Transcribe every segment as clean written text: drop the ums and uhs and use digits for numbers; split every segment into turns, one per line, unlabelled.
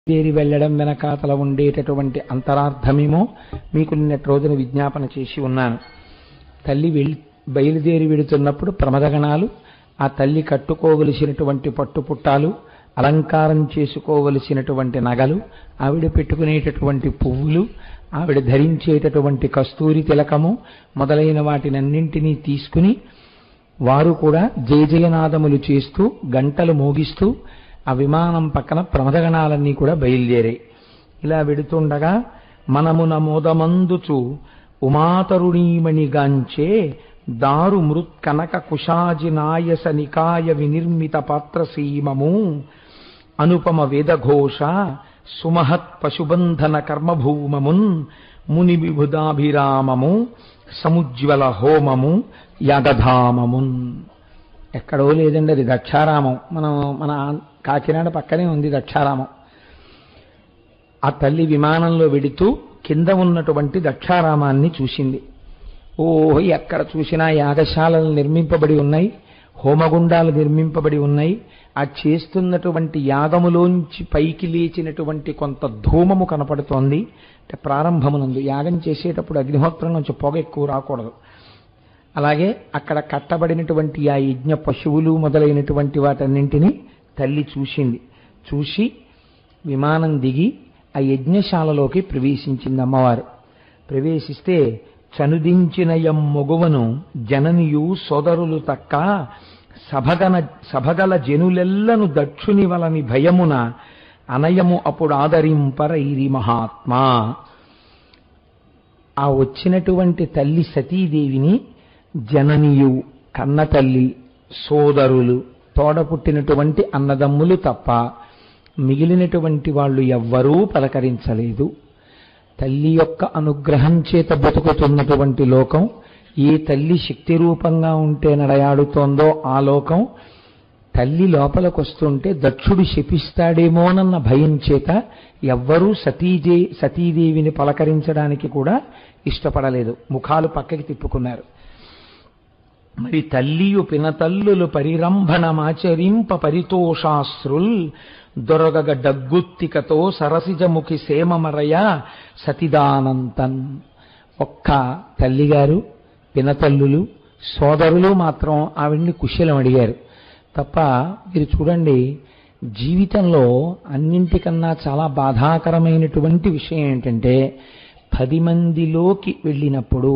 బయలుదేరి వెళ్ళడం వెనకాతల ఉండేటటువంటి అంతరార్థమేమో మీకు నిన్నటి రోజున విజ్ఞాపన చేసి ఉన్నాను. తల్లి బయలుదేరి వెడుతున్నప్పుడు ప్రమదగణాలు ఆ తల్లి కట్టుకోవలసినటువంటి పట్టుపుట్టాలు, అలంకారం చేసుకోవలసినటువంటి నగలు, ఆవిడ పెట్టుకునేటటువంటి పువ్వులు, ఆవిడ ధరించేటటువంటి కస్తూరి తిలకము మొదలైన వాటినన్నింటినీ తీసుకుని వారు కూడా జయజయనాదములు చేస్తూ గంటలు మోగిస్తూ ఆ విమానం పక్కన ప్రమదగణాలన్నీ కూడా బయలుదేరాయి. ఇలా వెడుతుండగా మనమున మోదమందుచు ఉమాతరుణీమణిగాంచే దారు మృత్కనక కుశాజినాయస నికాయ వినిర్మిత పాత్రసీమము అనుపమ వేదఘోష సుమహత్ పశుబంధన కర్మభూమమున్ ముని విభుదాభిరామము సముజ్వల హోమము యాగధామమున్. ఎక్కడో లేదండి, అది దక్షారామం. మన కాకినాడ పక్కనే ఉంది దక్షారామం. ఆ తల్లి విమానంలో వెడుతూ కింద ఉన్నటువంటి దక్షారామాన్ని చూసింది. ఓహో, ఎక్కడ చూసినా యాగశాలలు నిర్మింపబడి ఉన్నాయి, హోమగుండాలు నిర్మింపబడి ఉన్నాయి. ఆ చేస్తున్నటువంటి యాగములోంచి పైకి లేచినటువంటి కొంత ధూమము కనపడుతోంది. అంటే ప్రారంభమునందు యాగం చేసేటప్పుడు అగ్నిహోత్రం నుంచి పొగ ఎక్కువ రాకూడదు. అలాగే అక్కడ కట్టబడినటువంటి ఆ యజ్ఞ పశువులు మొదలైనటువంటి వాటన్నింటినీ తల్లి చూసింది. చూసి విమానం దిగి ఆ యజ్ఞశాలలోకి ప్రవేశించింది అమ్మవారు. ప్రవేశిస్తే చనుదించిన మొగువను జననియు సోదరులు తక్క సభగల జనులెల్లను దక్షుని వలని భయమున అనయము అప్పుడు ఆదరింపరైరి మహాత్మా. ఆ వచ్చినటువంటి తల్లి సతీదేవిని జననియు కన్న తల్లి, సోదరులు, తోడ పుట్టినటువంటి అన్నదమ్ములు తప్ప మిగిలినటువంటి వాళ్ళు ఎవ్వరూ పలకరించలేదు. తల్లి యొక్క అనుగ్రహం చేత బతుకుతున్నటువంటి లోకం, ఏ తల్లి శక్తి రూపంగా ఉంటే నడయాడుతోందో ఆ లోకం, తల్లి లోపలికొస్తుంటే దక్షుడు శపిస్తాడేమోనన్న భయం చేత ఎవ్వరూ సతీదేవిని పలకరించడానికి కూడా ఇష్టపడలేదు. ముఖాలు పక్కకి తిప్పుకున్నారు. మరి తల్లియు పినతల్లులు పరిరంభణమాచరింప పరితోషాశ్రుల్ దొరగగ డగ్గుత్తికతో సరసిజముఖి సేమమరయ సతిదానంతన్. ఒక్క తల్లిగారు, పినతల్లులు, సోదరులు మాత్రం ఆవిడ్ని కుశలం అడిగారు తప్ప. మీరు చూడండి, జీవితంలో అన్నింటికన్నా చాలా బాధాకరమైనటువంటి విషయం ఏంటంటే 10 మందిలోకి వెళ్ళినప్పుడు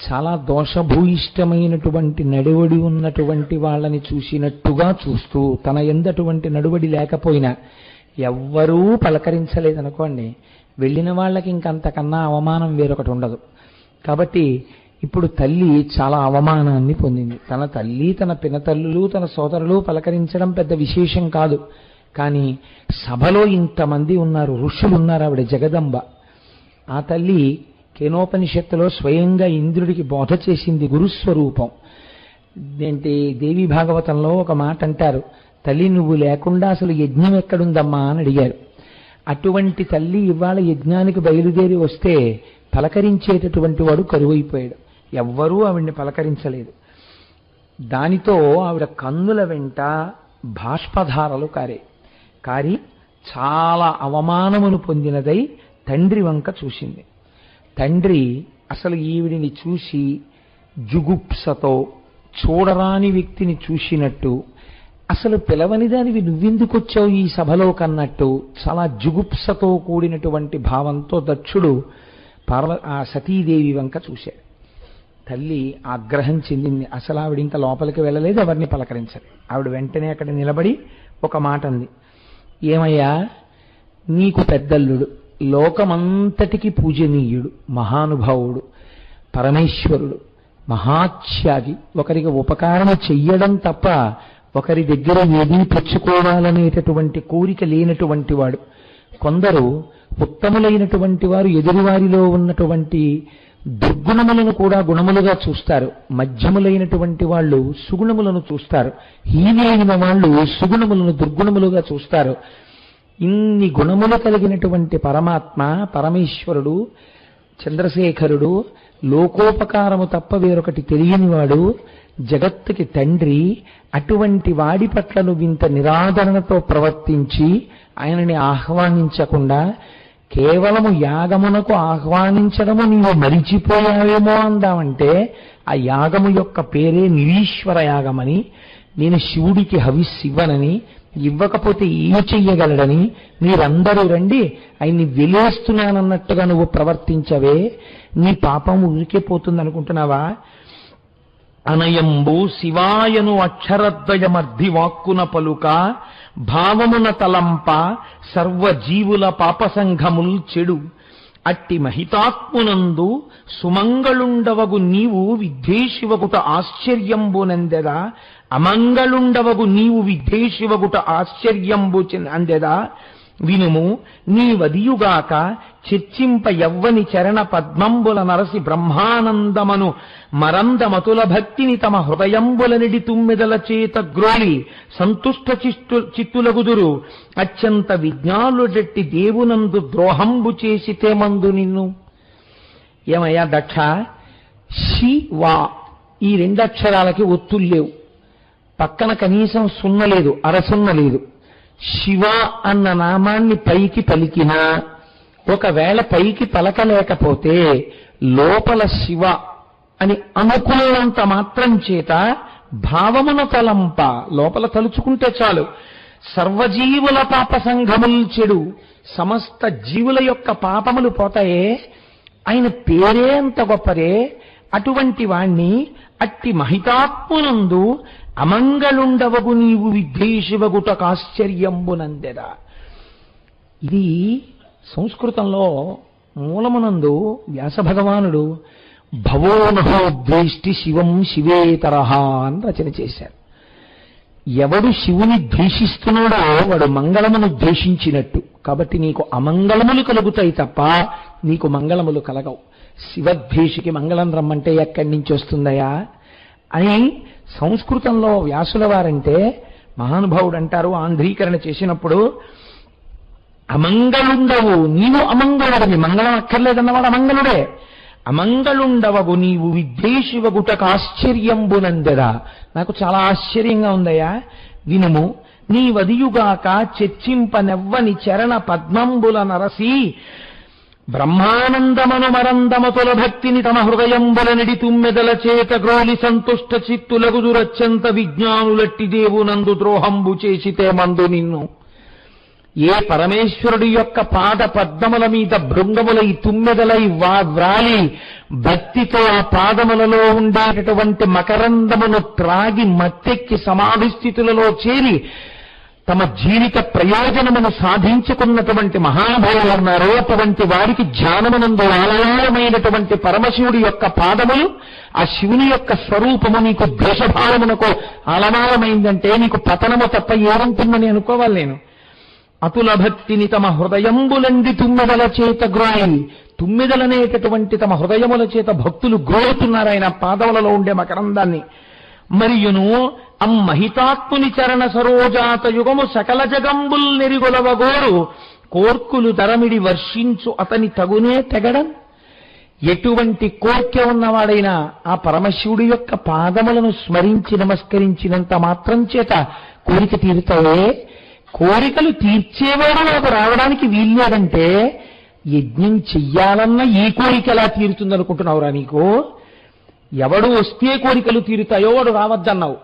చాలా దోషభూయిష్టమైనటువంటి నడువడి ఉన్నటువంటి వాళ్ళని చూసినట్టుగా చూస్తూ తన ఎందటువంటి నడువడి లేకపోయినా ఎవ్వరూ పలకరించలేదనుకోండి, వెళ్ళిన వాళ్ళకి ఇంకంతకన్నా అవమానం వేరొకటి ఉండదు. కాబట్టి ఇప్పుడు తల్లి చాలా అవమానాన్ని పొందింది. తన తల్లి, తన పినతల్లులు, తన సోదరులు పలకరించడం పెద్ద విశేషం కాదు. కానీ సభలో ఇంతమంది ఉన్నారు, ఋషులు ఉన్నారు, ఆవిడ జగదంబ. ఆ తల్లి కేనోపనిషత్తులో స్వయంగా ఇంద్రుడికి బోధ చేసింది గురుస్వరూపం. ఏంటి, దేవి భాగవతంలో ఒక మాట అంటారు, తల్లి నువ్వు లేకుండా అసలు యజ్ఞం ఎక్కడుందమ్మా అని అడిగారు. అటువంటి తల్లి ఇవాళ యజ్ఞానికి బయలుదేరి వస్తే పలకరించేటటువంటి వాడు కరువైపోయాడు. ఎవ్వరూ ఆవిడ్ని పలకరించలేదు. దానితో ఆవిడ కన్నుల వెంట బాష్పధారలు కారి చాలా అవమానమును పొందినదై తండ్రి వంక చూసింది. తండ్రి అసలు ఈవిడిని చూసి జుగుప్సతో, చూడరాని వ్యక్తిని చూసినట్టు, అసలు పిలవని దానివి నువ్వెందుకొచ్చావు ఈ సభలో కన్నట్టు చాలా జుగుప్సతో కూడినటువంటి భావంతో దక్షుడు ఆ సతీదేవి వంక చూశాడు. తల్లి ఆగ్రహం చెందింది. అసలు ఆవిడ ఇంకా లోపలికి వెళ్ళలేదు, ఎవరిని పలకరించలేదు. ఆవిడ వెంటనే అక్కడ నిలబడి ఒక మాట అంది, ఏమయ్యా, నీకు పెద్దల్లుడు, లోకమంతటికి పూజనీయుడు, మహానుభావుడు, పరమేశ్వరుడు, మహాత్యాగి, ఒకరికి ఉపకారం చెయ్యడం తప్ప ఒకరి దగ్గర ఏదీ తెచ్చుకోవాలనేటటువంటి కోరిక లేనటువంటి వాడు. కొందరు ఉత్తములైనటువంటి వారు ఎదురువారిలో ఉన్నటువంటి దుర్గుణములను కూడా గుణములుగా చూస్తారు, మధ్యములైనటువంటి వాళ్ళు సుగుణములను చూస్తారు, హీనైన వాళ్ళు సుగుణములను దుర్గుణములుగా చూస్తారు. ఇన్ని గుణములు కలిగినటువంటి పరమాత్మ, పరమేశ్వరుడు చంద్రశేఖరుడు లోకోపకారము తప్ప వేరొకటి తెలియనివాడు, జగత్తుకి తండ్రి. అటువంటి వాడి పట్ల నువ్వింత నిరాదరణతో ప్రవర్తించి ఆయనని ఆహ్వానించకుండా కేవలము యాగమునకు ఆహ్వానించడము నీవు మరిచిపోయావేమో అందామంటే ఆ యాగము యొక్క పేరే నిరీశ్వర యాగమని, నేను శివుడికి హవిస్సివ్వనని, ఇవ్వకపోతే ఏమి చెయ్యగలడని, మీరందరూ రండి ఆయన్ని వెలేస్తున్నానన్నట్టుగా నువ్వు ప్రవర్తించవే, నీ పాపం ఊరికే పోతుందనుకుంటున్నావా? అనయంబు శివాయను అక్షరద్వయమర్ధి వాక్కున పలుక, భావమున తలంప సర్వజీవుల పాపసంఘముల్ చెడు. అట్టి మహితాత్మునందు సుమంగళుండవగు నీవు విద్వేషివగుట ఆశ్చర్యంబునందెదా, అమంగళుండవగు నీవు విద్వేషివగుట ఆశ్చర్యంబు అందెదా. వినుము నీ వదియుగాక చర్చింప యవ్వని చరణ పద్మంబుల నరసి బ్రహ్మానందమను మరందమతుల భక్తిని తమ హృదయంబులనిడి తుమ్మెదల చేత గ్రోలి సంతుష్ట చిత్తులగుదురు. అత్యంత విజ్ఞానుడెట్టి దేవునందు ద్రోహంబు చేసితే మందు నిన్ను. ఏమయ్యా దక్ష, శివా ఈ రెండక్షరాలకి ఒత్తులు లేవు, పక్కన కనీసం సున్న లేదు, అరసున్న లేదు. శివ అన్న నామాన్ని పైకి పలికినా, ఒకవేళ పైకి పలకలేకపోతే లోపల శివ అని అనుకున్నంత మాత్రం చేత భావమున తలంప, లోపల తలుచుకుంటే చాలు. సర్వజీవుల పాప సంఘముల్ చెడు, సమస్త జీవుల యొక్క పాపములు పోతాయే. ఆయన పేరే అంత గొప్పదే. అటువంటి వాణ్ణి అట్టి మహితాత్మునందు అమంగళుండవగు నీవు విద్వేషివగుటకాశ్చర్యంబునందెదా. ఇది సంస్కృతంలో మూలమునందు వ్యాసభగవానుడు భవోనహోద్వేష్టి శివం శివేతరహ అని రచన చేశారు. ఎవడు శివుని ద్వేషిస్తున్నాడో వాడు మంగళమును ద్వేషించినట్టు. కాబట్టి నీకు అమంగళములు కలుగుతాయి తప్ప నీకు మంగళములు కలగవు. శివద్వేషికి మంగళం రమ్మంటే ఎక్కడి నుంచి వస్తుందయా అని సంస్కృతంలో వ్యాసుల వారంటే మహానుభావుడు అంటారు. ఆంధ్రీకరణ చేసినప్పుడు అమంగళుండవు నీవు అమంగళుడవి, మంగళం అక్కర్లేదన్నవాడు అమంగళుడే. అమంగళుండవగు నీవు విద్వేషివగుటకు ఆశ్చర్యంబునందెదా. నాకు చాలా ఆశ్చర్యంగా ఉందయ్యా. వినుము నీ వదియుగాక చర్చింపనెవ్వని చరణ పద్మంబుల నరసి బ్రహ్మానందమను మరందమతుల భక్తిని తమ హృదయంబులనిడి తుమ్మెదల చేత గ్రోలి సంతుష్ట చిత్తులగుదురత్యంత విజ్ఞానులట్టి దేవునందు ద్రోహంబు చేసితే మందు నిన్ను. ఏ పరమేశ్వరుడి యొక్క పాద పద్మముల మీద భృంగములై తుమ్మెదలై వ్రాలి భక్తితో ఆ పాదములలో ఉండేటటువంటి మకరందమును త్రాగి మత్తెక్కి సమాధి స్థితులలో చేరి తమ జీవిత ప్రయోజనమును సాధించుకున్నటువంటి మహానుభావులు ఉన్నారో అటువంటి వారికి ధ్యానమునందు ఆలయమైనటువంటి పరమశివుడి యొక్క పాదములు, ఆ శివుని యొక్క స్వరూపము నీకు ద్వేషభావమునకు ఆలమాలమైందంటే నీకు పతనము తప్ప ఏముంటుందని అనుకోవాలి నేను. అతుల భక్తిని తమ హృదయంబులండి తుమ్మెదల చేత గ్రోయి, తుమ్మెదలనేటటువంటి తమ హృదయముల చేత భక్తులు గ్రోలుతున్నారు ఆయన పాదములలో ఉండే మకరందాన్ని. మరియును అమ్మహితాత్ముని చరణ సరోజాత యుగము సకల జగంబుల్ నెరిగొలవగోరు కోర్కులు తరమిడి వర్షించు అతని తగునే తెగడం. ఎటువంటి కోర్కె ఉన్నవాడైనా ఆ పరమశివుడి యొక్క పాదములను స్మరించి నమస్కరించినంత మాత్రం చేత కోరిక తీరుతాయే. కోరికలు తీర్చేవాడు నాకు రావడానికి వీల్లేదంటే యజ్ఞం చెయ్యాలన్న ఈ కోరిక ఎలా తీరుతుందనుకుంటున్నావురా నీకు? ఎవడు వస్తే కోరికలు తీరుతాయో వాడు రావద్దన్నావు.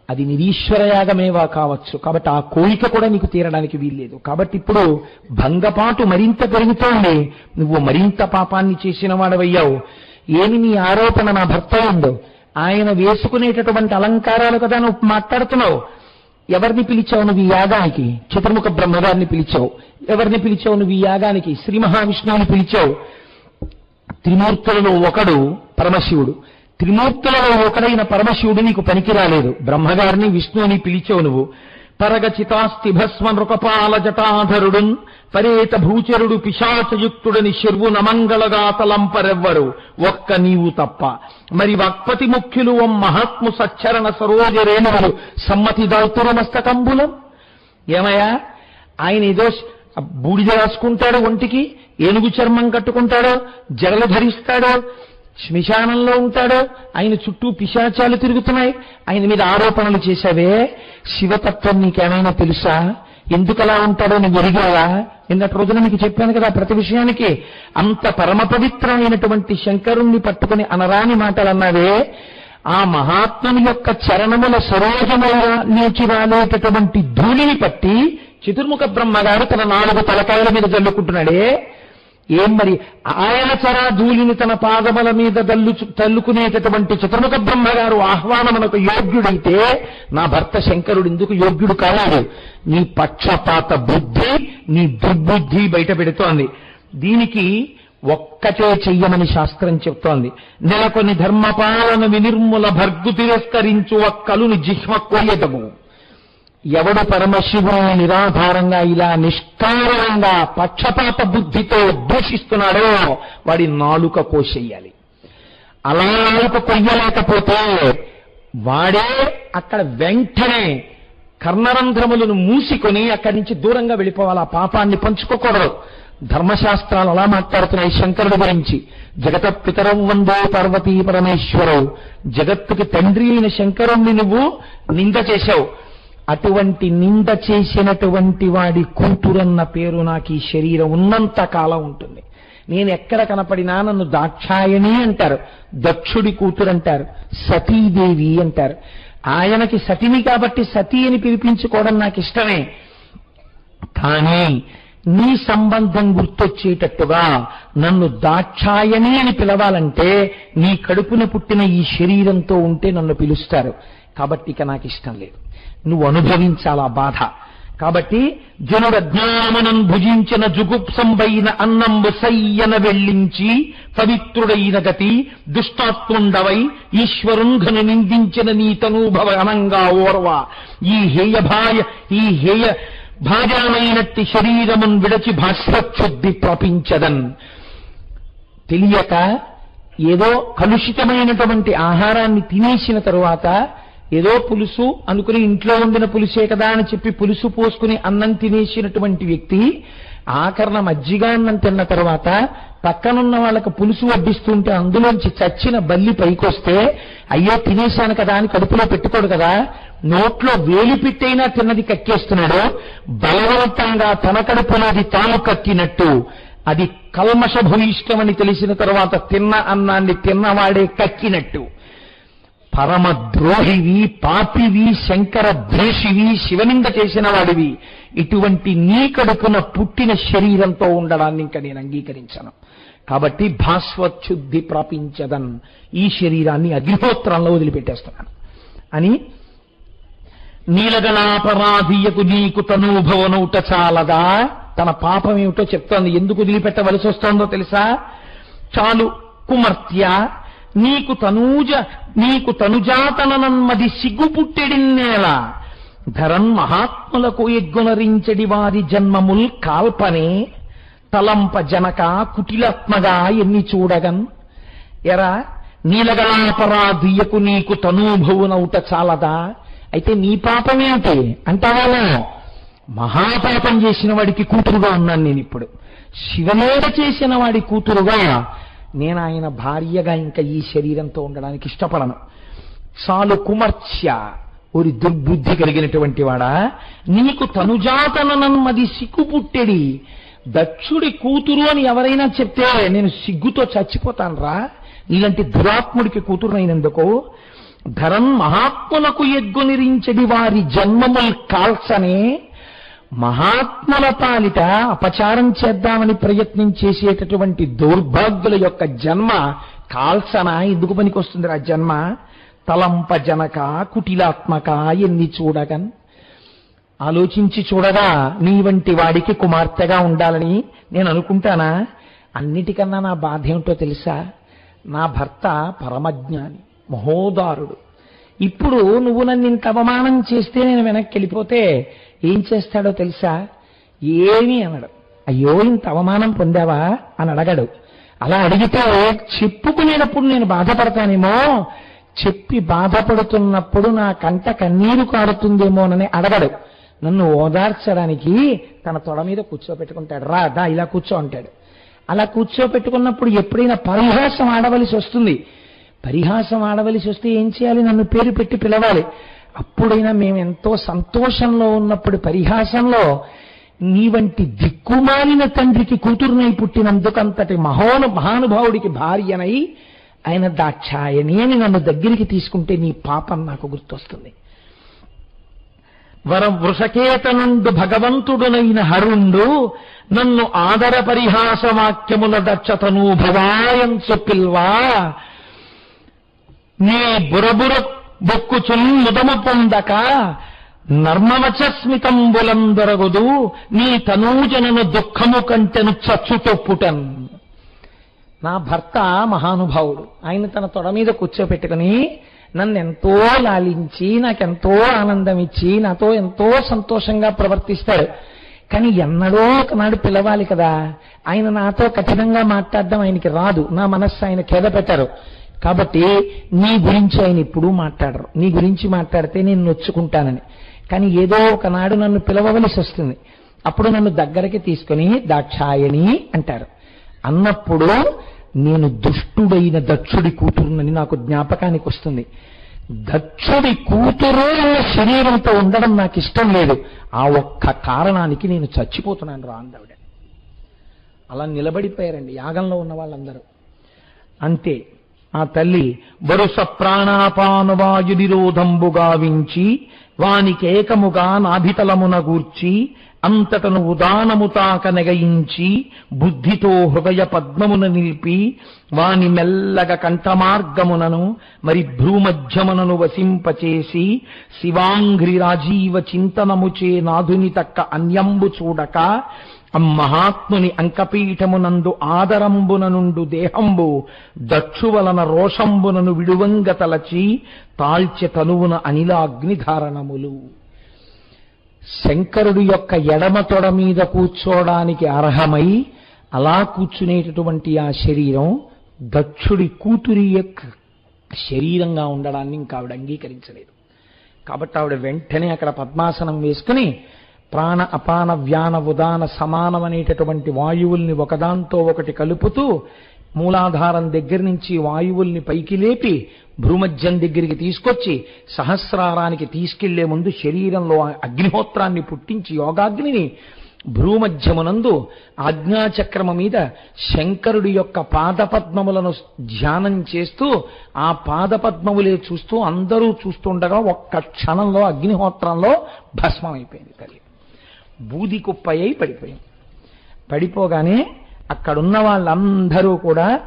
అది నిరీశ్వరయాగమేవా కావచ్చు. కాబట్టి ఆ కోరిక కూడా నీకు తీరడానికి వీల్లేదు. కాబట్టి ఇప్పుడు భంగపాటు మరింత పెరుగుతోంది, నువ్వు మరింత పాపాన్ని చేసిన వాడవయ్యావు. ఏమి నీ ఆరోపణ నా భర్త ఉందో, ఆయన వేసుకునేటటువంటి అలంకారాలు కదా నువ్వు మాట్లాడుతున్నావు. ఎవరిని పిలిచావు నువ్వు ఈ యాగానికి? చతుర్ముఖ బ్రహ్మగారిని పిలిచావు. ఎవరిని పిలిచావు నువ్వు ఈ యాగానికి? శ్రీ మహావిష్ణువుని పిలిచావు. త్రిమూర్తులలో ఒకడు పరమశివుడు. త్రిమూర్తులలో ఒకడైన పరమశివుడు నీకు పనికి రాలేదు. బ్రహ్మగారిని విష్ణువుని పిలిచావు నువ్వు. పరగచితాస్తి భస్మ నృకపాల జటాధరుడున్ పరేత భూచరుడు పిశాచయుక్తుడని శర్వు నమంగళగా తలంపరెవ్వరు ఒక్క నీవు తప్ప. మరి వక్పతి ముఖ్యులు ఓం మహాత్ము సచ్చరణ సరోజరేణులు సమ్మతి దాల్తురు మస్తకంబులం. ఏమయ్యా ఆయన ఏదో బూడిద రాసుకుంటాడు ఒంటికి, ఏనుగు చర్మం కట్టుకుంటాడో, జడలు ధరిస్తాడో, శ్మశానంలో ఉంటాడో, ఆయన చుట్టూ పిశాచాలు తిరుగుతున్నాయి, ఆయన మీద ఆరోపణలు చేశావే, శివతత్వం నీకేమైనా తెలుసా? ఎందుకలా ఉంటాడో నువ్వు ఎరిగావా? నిన్నటి రోజున మీకు చెప్పాను కదా, ప్రతి విషయానికి అంత పరమ పవిత్రమైనటువంటి శంకరుణ్ణి పట్టుకుని అనరాని మాటలు అన్నావే. ఆ మహాత్ముని యొక్క చరణముల సరోజముల నుంచి రాలేటటువంటి ధూళిని పట్టి చతుర్ముఖ బ్రహ్మగారు తన 4 తలకాయల మీద జల్లుకుంటున్నాడే. ఏం మరి ఆయన చరా ధూళిని తన పాదముల మీద తల్లుకునేటటువంటి చతుర్ముఖ బ్రహ్మగారు ఆహ్వానమునకు యోగ్యుడైతే నా భర్త శంకరుడు ఎందుకు యోగ్యుడు కాలేదు? నీ పక్షపాత బుద్ధి, నీ దుర్బుద్ధి బయట పెడుతోంది. దీనికి ఒక్కటే చెయ్యమని శాస్త్రం చెప్తోంది. నెలకొని ధర్మపాలన వినిర్ముల భర్గు తిరస్కరించు ఒక్కలుని జిహ్మ కోయటము. ఎవడు పరమశివుని నిరాధారంగా ఇలా నిష్కారణంగా పక్షపాత బుద్ధితో దూషిస్తున్నాడో వాడి నాలుక కోసేయాలి. అలా నాలుక కొయ్యలేకపోతే వాడే అక్కడ వెంటనే కర్ణరంధ్రములను మూసుకొని అక్కడి నుంచి దూరంగా వెళ్ళిపోవాలి. ఆ పాపాన్ని పంచుకోకూడదు. ధర్మశాస్త్రాలు అలా మాట్లాడుతున్నాయి శంకరుడి గురించి. జగత పితరం వందే పార్వతీ పరమేశ్వరవు. జగత్తుకి తండ్రి అయిన శంకరుణ్ణి నువ్వు నింద చేశావు. అటువంటి నింద చేసినటువంటి వాడి కూతురన్న పేరు నాకు ఈ శరీరం ఉన్నంత కాలం ఉంటుంది. నేను ఎక్కడ కనపడినా నన్ను దాక్షాయణి అంటారు, దక్షుడి కూతురు అంటారు, సతీదేవి అంటారు. ఆయనకి సతిని కాబట్టి సతీ అని పిలిపించుకోవడం నాకు ఇష్టమే. కానీ నీ సంబంధం గుర్తొచ్చేటట్టుగా నన్ను దాక్షాయణి అని పిలవాలంటే నీ కడుపున పుట్టిన ఈ శరీరంతో ఉంటే నన్ను పిలుస్తారు. కాబట్టి ఇక నాకు ఇష్టం లేదు. నువ్వు అనుభవించాలా బాధ. కాబట్టి జనుడు అజ్ఞానమునం భుజించిన జుగుప్సంబైన అన్నంబు సయ్యన వెళ్ళించి పవిత్రుడైన గతి దుష్టాత్ముండవై ఈశ్వరుంఘను నిందించిన నీ తనూభవ అనంగా ఓర్వ. ఈ హేయ భాజనమైనట్టి శరీరమున్ విడచి భాస్వచ్ఛుద్ధి ప్రపించదన్. తెలియక ఏదో కలుషితమైనటువంటి ఆహారాన్ని తినేసిన తరువాత ఏదో పులుసు అనుకుని ఇంట్లో వండిన పులుసే కదా అని చెప్పి పులుసు పోసుకుని అన్నం తినేసినటువంటి వ్యక్తి ఆఖరణ మజ్జిగ అన్నం తిన్న తర్వాత పక్కనున్న వాళ్ళకు పులుసు వడ్డిస్తుంటే అందులోంచి చచ్చిన బల్లి పైకొస్తే అయ్యో తినేశాను కదా అని కడుపులో పెట్టుకోడు కదా, నోట్లో వేలి పెట్టైనా తిన్నది కక్కేస్తున్నాడు. బలవంతంగా తన కడుపులోది తాను కక్కినట్టు అది కల్మషభూయిష్టమని తెలిసిన తర్వాత తిన్న అన్నాన్ని తిన్నవాడే కక్కినట్టు. పరమద్రోహివి, పాపివి, శంకర ద్వేషివి, శివనింద చేసిన వాడివి. ఇటువంటి నీ కడుపున పుట్టిన శరీరంతో ఉండడాన్ని ఇంకా నేను అంగీకరించను. కాబట్టి భాస్వచ్ఛుద్ధి ప్రాపించదన్. ఈ శరీరాన్ని అగ్నిహోత్రంలో వదిలిపెట్టేస్తున్నాను అని నీలగణాపరాధీయకు నీకు తనూభవనౌట చాలదా. తన పాపం ఏమిటో చెప్తోంది. ఎందుకు వదిలిపెట్టవలసి వస్తోందో తెలుసా? చాలు కుమర్త్య నీకు తనుజాతనన్మది సిగ్గు పుట్టెడిన్నేల ధరన్ మహాత్ములకు ఎగ్గునరించడి వారి జన్మముల్ కాల్పనే తలంప జనక కుటిలాత్మగా ఎన్ని చూడగన్. ఎరా నీలగణాపరాధీయకు నీకు తనూభవునౌట చాలదా. అయితే నీ పాపమేమిటి అంటావా? మహాపాపం చేసిన వాడికి కూతురుగా ఉన్నాను నేను ఇప్పుడు. శివమేడ చేసిన వాడి కూతురుగా నేను ఆయన భార్యగా ఇంకా ఈ శరీరంతో ఉండడానికి ఇష్టపడను. చాలు కుమర్చ్య, ఒక దుర్బుద్ధి కలిగినటువంటి వాడా, నీకు తనుజాతనన్మది సిగ్గు పుట్టెడి. దక్షుడి కూతురు అని ఎవరైనా చెప్తే నేను సిగ్గుతో చచ్చిపోతానురా. ఇలాంటి దురాత్ముడికి కూతురునైనందుకు ధరన్ మహాత్ములకు ఎగ్గునిరించడి వారి జన్మముల్ కాల్సనే. మహాత్ముల పాలిట అపచారం చేద్దామని ప్రయత్నం చేసేటటువంటి దౌర్భాగ్యుల యొక్క జన్మ కాల్సన ఎందుకు పనికొస్తుంది ఆ జన్మ? తలంప జనక కుటిలాత్మక ఎన్ని చూడగన్. ఆలోచించి చూడగా నీ వంటి వాడికి కుమార్తెగా ఉండాలని నేను అనుకుంటానా? అన్నిటికన్నా నా బాధ ఏమిటో తెలుసా? నా భర్త పరమజ్ఞాని, మహోదారుడు. ఇప్పుడు నువ్వు నన్ను ఇంత అవమానం చేస్తే నేను వెనక్కి వెళ్ళిపోతే ఏం చేస్తాడో తెలుసా? ఏమీ అనడు. అయ్యో ఇంత అవమానం పొందావా అని అడగడు. అలా అడిగితే చెప్పుకునేటప్పుడు నేను బాధపడతానేమో, చెప్పి బాధపడుతున్నప్పుడు నా కంట కన్నీరు కారుతుందేమోనని అడగడు. నన్ను ఓదార్చడానికి తన తొడ మీద కూర్చోపెట్టుకుంటాడు. రా దా ఇలా కూర్చో అంటాడు. అలా కూర్చోపెట్టుకున్నప్పుడు ఎప్పుడైనా పరిహాసం ఆడవలసి వస్తుంది. పరిహాసం ఆడవలసి వస్తే ఏం చేయాలి? నన్ను పేరు పెట్టి పిలవాలి. అప్పుడైనా మేము ఎంతో సంతోషంలో ఉన్నప్పుడు పరిహాసంలో నీ వంటి దిక్కుమాలిన తండ్రికి కూతురునై పుట్టినందుకంతటి మహానుభావుడికి భార్యనై ఆయన దాక్షాయని అని నన్ను దగ్గరికి తీసుకుంటే నీ పాపం నాకు గుర్తొస్తుంది. వృషకేతనుండు భగవంతుడునైన హరుండు నన్ను ఆదర పరిహాస వాక్యముల దక్షతను భవాయంచు పిల్వా నీ బురబుర బొక్కుచున్ ముదము పొందక నర్మవచస్మితంబులందరగుదు నీ తనూజనను దుఃఖము కంటెను చచ్చుతొప్పుటన్. నా భర్త మహానుభావుడు. ఆయన తన తొడ మీద కూర్చోపెట్టుకుని నన్నెంతో లాలించి నాకెంతో ఆనందం ఇచ్చి నాతో ఎంతో సంతోషంగా ప్రవర్తిస్తాడు. కానీ ఎన్నడో ఒకనాడు పిలవాలి కదా. ఆయన నాతో కఠినంగా మాట్లాడడం ఆయనకి రాదు. నా మనస్సు ఆయన ఖేద పెట్టారు. కాబట్టి నీ గురించి ఆయన ఎప్పుడూ మాట్లాడరు. నీ గురించి మాట్లాడితే నేను నొచ్చుకుంటానని. కానీ ఏదో ఒకనాడు నన్ను పిలవవలసి వస్తుంది. అప్పుడు నన్ను దగ్గరికి తీసుకుని దాక్షాయణి అంటారు. అన్నప్పుడు నేను దుష్టుడైన దక్షుడి కూతురునని నాకు జ్ఞాపకానికి వస్తుంది. దక్షుడి కూతురు శరీరంతో ఉండడం నాకు ఇష్టం లేదు. ఆ ఒక్క కారణానికి నేను చచ్చిపోతున్నాను రా అందవిడ. అలా నిలబడిపోయారండి యాగంలో ఉన్న వాళ్ళందరూ. అంతే ఆ తల్లి వరుస ప్రాణాపానువాయు నిరోధంబు గావించి వానికేకముగా నాభితలమున గూర్చి అంతటను ఉదానము తాక నెగయించి బుద్ధితో హృదయ పద్మమున నిలిపి వాని మెల్లగ కంఠమార్గమునను మరి భ్రూమధ్యమునను వసింపచేసి శివాంఘ్రి రాజీవ చింతనముచే నాధుని తక్క అన్యంబు చూడక మహాత్ముని అంకపీఠమునందు ఆదరంబుననుండు దేహంబు దక్షువలన రోషంబునను విడువంగ తలచి తాల్చె తనువున అనిలాగ్నిధారణములు. శంకరుడి యొక్క ఎడమ తొడ మీద కూర్చోడానికి అర్హమై అలా కూర్చునేటటువంటి ఆ శరీరం దక్షుడి కూతురి యొక్క శరీరంగా ఉండడాన్ని ఇంకా ఆవిడ అంగీకరించలేదు. కాబట్టి ఆవిడ వెంటనే అక్కడ పద్మాసనం వేసుకుని ప్రాణ అపాన వ్యాన ఉదాన సమానమనేటటువంటి వాయువుల్ని ఒకదాంతో ఒకటి కలుపుతూ మూలాధారం దగ్గర నుంచి వాయువుల్ని పైకి లేపి భ్రూమధ్యం దగ్గరికి తీసుకొచ్చి సహస్రారానికి తీసుకెళ్లే ముందు శరీరంలో అగ్నిహోత్రాన్ని పుట్టించి యోగాగ్నిని భ్రూమధ్యమునందు ఆజ్ఞాచక్రమ మీద శంకరుడి యొక్క పాదపద్మములను ధ్యానం చేస్తూ ఆ పాదపద్మములే చూస్తూ అందరూ చూస్తుండగా ఒక్క క్షణంలో అగ్నిహోత్రంలో భస్మమైపోయింది తల్లి. బూది కుప్పయ్యి పడిపోయింది. పడిపోగానే అక్కడున్న వాళ్ళందరూ కూడా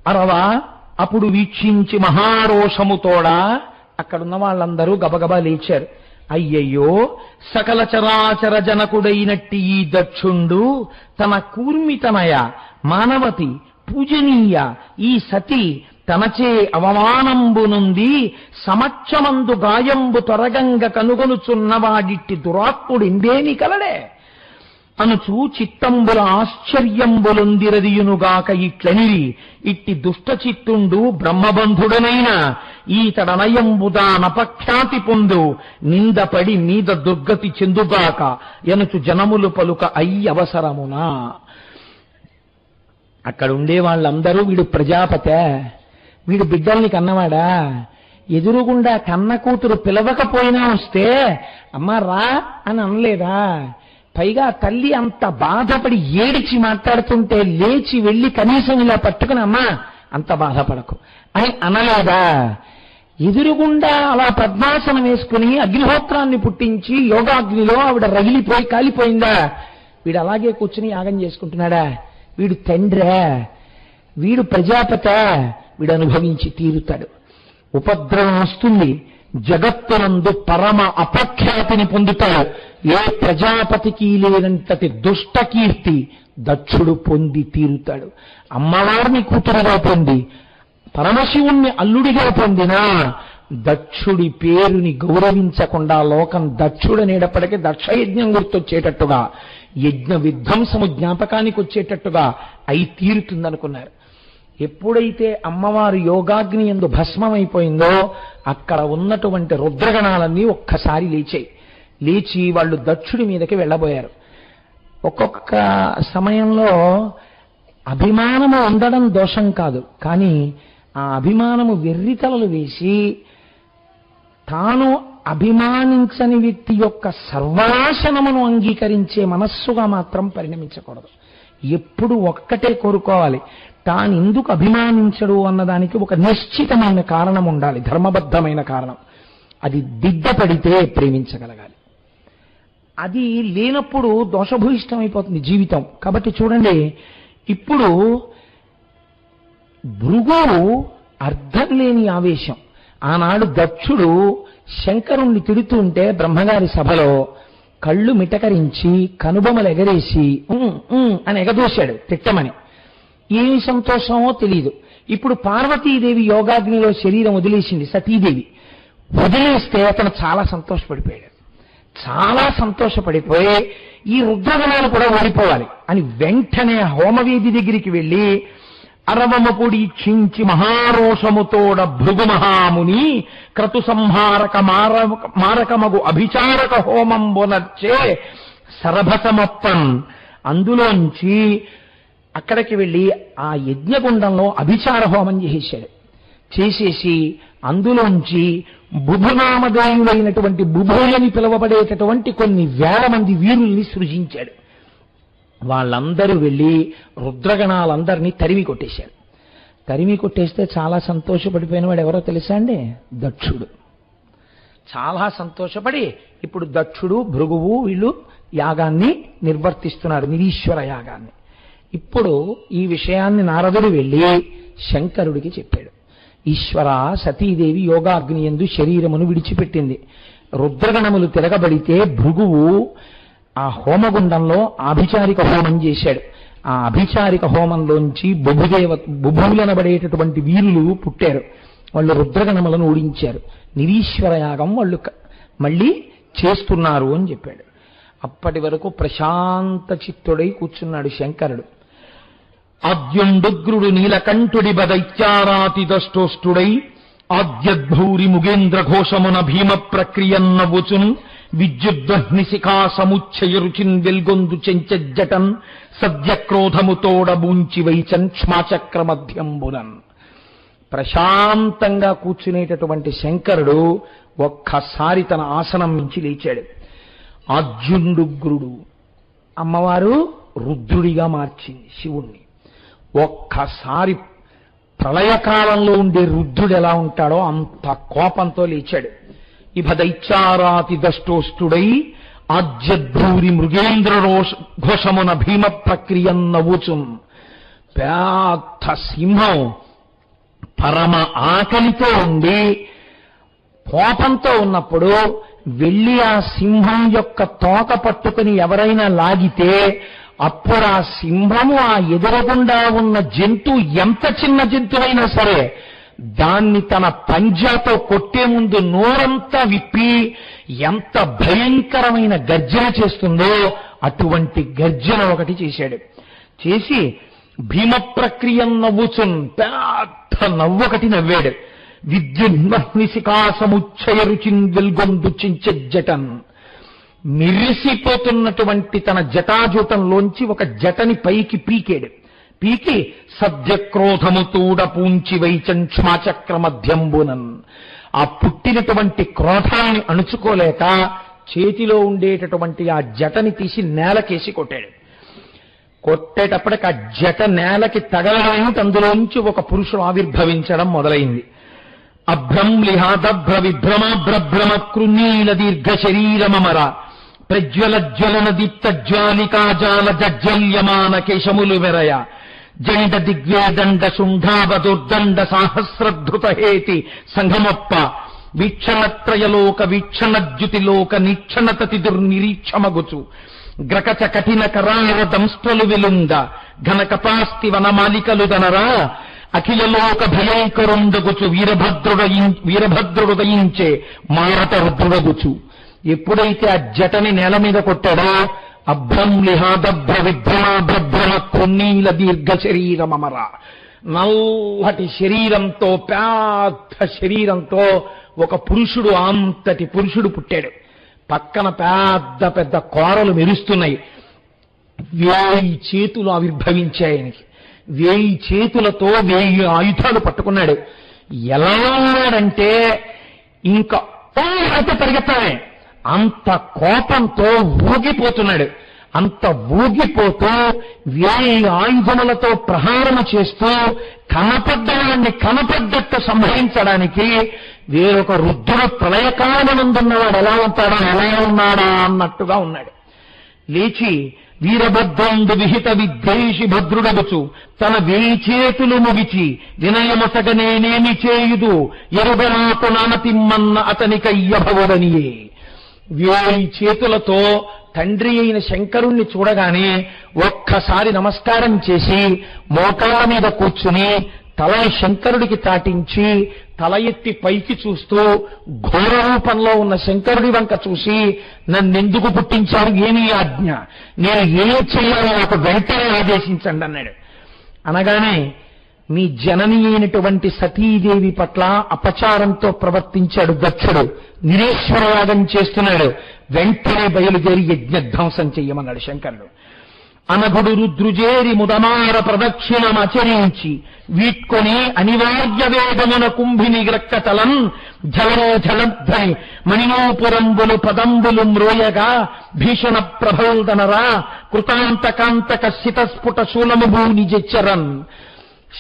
అరవా అప్పుడు వీక్షించి మహారోషముతోడా అక్కడున్న వాళ్ళందరూ గబగబా లేచారు. అయ్యయ్యో సకల చరాచర జనకుడైనట్టి ఈ దక్షుండు తన కూర్మితనయ మానవతి పూజనీయ ఈ సతి తనచే అవమానంబునుంది సమక్షమందు గాయంబు తొరగంగ కనుగొనుచున్నవాడిట్టి దురాత్ముడిందేని కలడే అనుచు చిత్తంబుల ఆశ్చర్యంబులొందిరదియునుగాక ఇట్లనిరి ఇట్టి దుష్టచిత్తుండు బ్రహ్మబంధుడనైన ఈతడనయంబుదానపఖ్యాతి పొందు నిందపడి మీద దుర్గతి చెందుగాక ఎనుచు జనములు పలుక అయ్యవసరమునా. అక్కడుండే వాళ్ళందరూ వీడు ప్రజాపతే, వీడు బిడ్డల్ని కన్నవాడా, ఎదురుగుండా కన్న కూతురు పిలవకపోయినా వస్తే అమ్మా రా అని అనలేదా? పైగా తల్లి అంత బాధపడి ఏడిచి మాట్లాడుతుంటే లేచి వెళ్ళి కనీసం ఇలా పట్టుకుని అమ్మా అంత బాధపడకు అని అనలేదా? ఎదురుగుండా అలా పద్మాసనం వేసుకుని అగ్నిహోత్రాన్ని పుట్టించి యోగాగ్నిలో ఆవిడ రగిలిపోయి కాలిపోయిందా? వీడు అలాగే కూర్చుని యాగం చేసుకుంటున్నాడా? వీడు తండ్రా? వీడు ప్రజాపత? వీడు అనుభవించి తీరుతాడు. ఉపద్రవం వస్తుంది, జగత్తునందు పరమ అపఖ్యాతిని పొందుతాడు. ఏ ప్రజాపతికి లేనంతటి దుష్టకీర్తి దక్షుడు పొంది తీరుతాడు. అమ్మవారిని కూతురుగా పొంది పరమశివుణ్ణి అల్లుడిగా పొందినా దక్షుడి పేరుని గౌరవించకుండా లోకం దక్షుడనేటప్పటికీ దక్షయజ్ఞం గుర్తొచ్చేటట్టుగా యజ్ఞ విధ్వంసము జ్ఞాపకానికి వచ్చేటట్టుగా అయి తీరుతుందనుకున్నారు. ఎప్పుడైతే అమ్మవారు యోగాగ్ని యందు భస్మమైపోయిందో అక్కడ ఉన్నటువంటి రుద్రగణాలన్నీ ఒక్కసారి లేచాయి. లేచి వాళ్ళు దక్షుడి మీదకి వెళ్ళబోయారు. ఒక్కొక్క సమయంలో అభిమానము ఉండడం దోషం కాదు, కానీ ఆ అభిమానము వెర్రితలలు వేసి తాను అభిమానించని వ్యక్తి యొక్క సర్వనాశనమును అంగీకరించే మనస్సుగా మాత్రం పరిణమించకూడదు. ఎప్పుడు ఒక్కటే కోరుకోవాలి, తాను ఎందుకు అభిమానించడు అన్నదానికి ఒక నిశ్చితమైన కారణం ఉండాలి, ధర్మబద్ధమైన కారణం. అది దిద్దపడితే ప్రేమించగలగాలి. అది లేనప్పుడు దోషభూయిష్టమైపోతుంది జీవితం. కాబట్టి చూడండి, ఇప్పుడు భృగు అర్థం లేని ఆవేశం. ఆనాడు దక్షుడు శంకరుణ్ణి తిడుతూ ఉంటే బ్రహ్మగారి సభలో కళ్ళు మిటకరించి కనుబొమలు ఎగరేసి అని ఎగదోశాడు తిట్టమని. ఏమి సంతోషమో తెలియదు. ఇప్పుడు పార్వతీదేవి యోగాగ్నిలో శరీరం వదిలేసింది, సతీదేవి వదిలేస్తే అతను చాలా సంతోషపడిపోయాడు. చాలా సంతోషపడిపోయి ఈ రుద్రగణాలు కూడా ఓడిపోవాలి అని వెంటనే హోమవేది దగ్గరికి వెళ్ళి అరవమపుడి క్షించి మహారోషముతోడ భృగు మహాముని క్రతు సంహారక మారకమగు అభిచారక హోమం బొనర్చే సరభసమప్పన్ అందులోంచి అక్కడికి వెళ్ళి ఆ యజ్ఞగుండంలో అభిచార హోమం చేసేసి అందులోంచి బుభునామధేయులైనటువంటి బుభులని పిలువబడేటటువంటి కొన్ని వేల మంది వీరుల్ని సృజించాడు. వాళ్ళందరూ వెళ్ళి రుద్రగణాలందరినీ తరిమి కొట్టేశారు. తరిమి కొట్టేస్తే చాలా సంతోషపడిపోయిన వాడు ఎవరో తెలుసా అండి? దక్షుడు. చాలా సంతోషపడి ఇప్పుడు దక్షుడు భృగువు వీళ్ళు యాగాన్ని నిర్వర్తిస్తున్నారు, నిరీశ్వర యాగాన్ని. ఇప్పుడు ఈ విషయాన్ని నారదుడు వెళ్ళి శంకరుడికి చెప్పాడు. ఈశ్వర, సతీదేవి యోగాగ్ని యందు శరీరమును విడిచిపెట్టింది. రుద్రగణములు తిరగబడితే భృగువు ఆ హోమగుండంలో ఆభిచారిక హోమం చేశాడు. ఆ అభిచారిక హోమంలోంచి బుభువులనబడేటటువంటి వీరులు పుట్టారు. వాళ్ళు రుద్రగణములను ఓడించారు. నిరీశ్వర యాగం వాళ్ళు మళ్ళీ చేస్తున్నారు అని చెప్పాడు. అప్పటి వరకు ప్రశాంత చిత్తుడై కూర్చున్నాడు శంకరుడు. ఆద్యుండుగ్రుడు నీలకంఠుడి బదైత్యారాతి దష్టోష్టుడై ఆద్యద్భౌరి ముగేంద్ర ఘోషమున భీమ ప్రక్రియన్నవుచున్ విద్యుద్వహ్నిశిఖా సముచ్చయ రుచిన్ వెల్గొందు చెంచజ్జటన్ సద్యక్రోధముతోడ బూంచి వైచన్ క్ష్మాచక్ర మధ్యంబునన్. ప్రశాంతంగా కూర్చునేటటువంటి శంకరుడు ఒక్కసారి తన ఆసనం నుంచి లేచాడు. ఆద్యుండుగ్రుడు, అమ్మవారు రుద్రుడిగా మార్చింది శివుణ్ణి. ఒక్కసారి ప్రళయకాలంలో ఉండే రుద్రుడు ఎలా ఉంటాడో అంత కోపంతో లేచాడు. ఇభ దైత్యారాతి దష్టోష్టుడై ఆజ్యద్భూరి మృగేంద్ర ఘోషమున భీమ ప్రక్రియన్నవుచున్. పెద్ద సింహం పరమ ఆకలితో ఉండి కోపంతో ఉన్నప్పుడు వెళ్ళి ఆ సింహం యొక్క తోక పట్టుకుని ఎవరైనా లాగితే అప్పుడు ఆ సింహము ఆ ఎదురుగుండా ఉన్న జంతువు ఎంత చిన్న జంతువైనా సరే దాన్ని తన పంజాతో కొట్టే ముందు నోరంతా విప్పి ఎంత భయంకరమైన గర్జన చేస్తుందో అటువంటి గర్జన ఒకటి చేశాడు. చేసి భీమ ప్రక్రియ నవ్వుచున్ పెద్ద నవ్వొకటి నవ్వాడు. విద్యున్మహ్నిశిఖాసముచ్చయ రుచిన్ వెల్గొందు చించజటన్. మిరిసిపోతున్నటువంటి తన జటాజూటంలోంచి ఒక జటని పైకి పీకాడు. పీకి సద్యక్రోధముతూడ పూంచి వైచన్ క్ష్మాచక్ర మధ్యంబునన్. ఆ పుట్టినటువంటి క్రోధాన్ని అణుచుకోలేక చేతిలో ఉండేటటువంటి ఆ జటని తీసి నేలకేసి కొట్టాడు. కొట్టేటప్పటికి ఆ జట నేలకి తగలడానికి అందులోంచి ఒక పురుషుడు ఆవిర్భవించడం మొదలైంది. అభ్రంలిహాదభ్ర విభ్రమాభ్రభ్రమ కృణీల దీర్ఘ శరీరమర ప్రజ్వల జ్వలన దీప్త జ్వాలికాజాల జజ్జల్యమాన కేశములు వెరయ జండ దిగ్వేదండ శుంఠావదుర్దండ సాహస్రధృత హేతి సంఘమప్ప వీక్షణత్రయలోక వీక్షణజ్యుతిలోక నీక్షణతతి దుర్నిరీక్షమగుచు గ్రకచ కఠిన కరార దంస్ట్రలు విలుంద ఘనకపాస్తి వనమాలికలు దనరా అఖిలలోక భయంకరుండగుచు వీరభద్రుడు దయించే మారత రుద్రుడగుచు. ఎప్పుడైతే ఆ జటని నేల మీద కొట్టాడో అభ్రం లిహాదభ్ర విభ్రమాభ్రభ్రమ కొన్నీల దీర్ఘ శరీరమర నల్లటి శరీరంతో, పెద్ద శరీరంతో ఒక పురుషుడు, అంతటి పురుషుడు పుట్టాడు. పక్కన పెద్ద పెద్ద కోరలు మెరుస్తున్నాయి. 1000 చేతులు ఆవిర్భవించాయి ఆయనకి. 1000 చేతులతో 1000 ఆయుధాలు పట్టుకున్నాడు. ఎలా ఉన్నాడంటే ఇంకా అయితే పరిగెత్తానే, అంత కోపంతో ఊగిపోతున్నాడు. అంత ఊగిపోతూ 1000 ఆయుధములతో ప్రహారం చేస్తూ కనపడ్డవాడిని కనపడ్డట్టు సంహరించడానికి వేరొక రుద్రుడు ప్రళయకాలముందున్నవాడు ఎలా ఉంటాడా, ఎలా ఉన్నాడా అన్నట్టుగా ఉన్నాడు. లేచి వీరభద్రందు విహిత విద్వేషి భద్రుడగుచు తన 1000 చేతులు ముగిచి వినయమొసగనేనేమి చేయుదు ఎరుగనాకు నానతిమ్మన్న అతనికయ్యభవుడనియే. 1000 చేతులతో తండ్రి అయిన శంకరుణ్ణి చూడగానే ఒక్కసారి నమస్కారం చేసి మోకాళ్ళ మీద కూర్చుని తల శంకరుడికి తాటించి తల ఎత్తి పైకి చూస్తూ ఘోర రూపంలో ఉన్న శంకరుడి వంక చూసి, నన్నెందుకు పుట్టించారు, ఏమీ ఆజ్ఞ, నేను ఏం చేయాలో నాకు వెంటనే ఆదేశించండి అన్నాడు. అనగానే మీ జనని అయినటువంటి సతీదేవి పట్ల అపచారంతో ప్రవర్తించాడు దక్షుడు, నిరేశ్వరయాగం చేస్తున్నాడు, వెంటనే బయలుదేరి యజ్ఞధ్వంసం చెయ్యమన్నాడు శంకరుడు. అనగుడు రుద్రుజేరి ముదమార ప్రదక్షిణమచరించి వీట్కొని అనివార్య వేదమున కుంభిని గ్రక్కతలం జలరో జలధ్వని మణినోపురంబులు పదంబులు మ్రోయగా భీషణ ప్రభల్దనరా కృతాంతకాంతక శితస్ఫుట శూలము భూని జెచ్చరన్.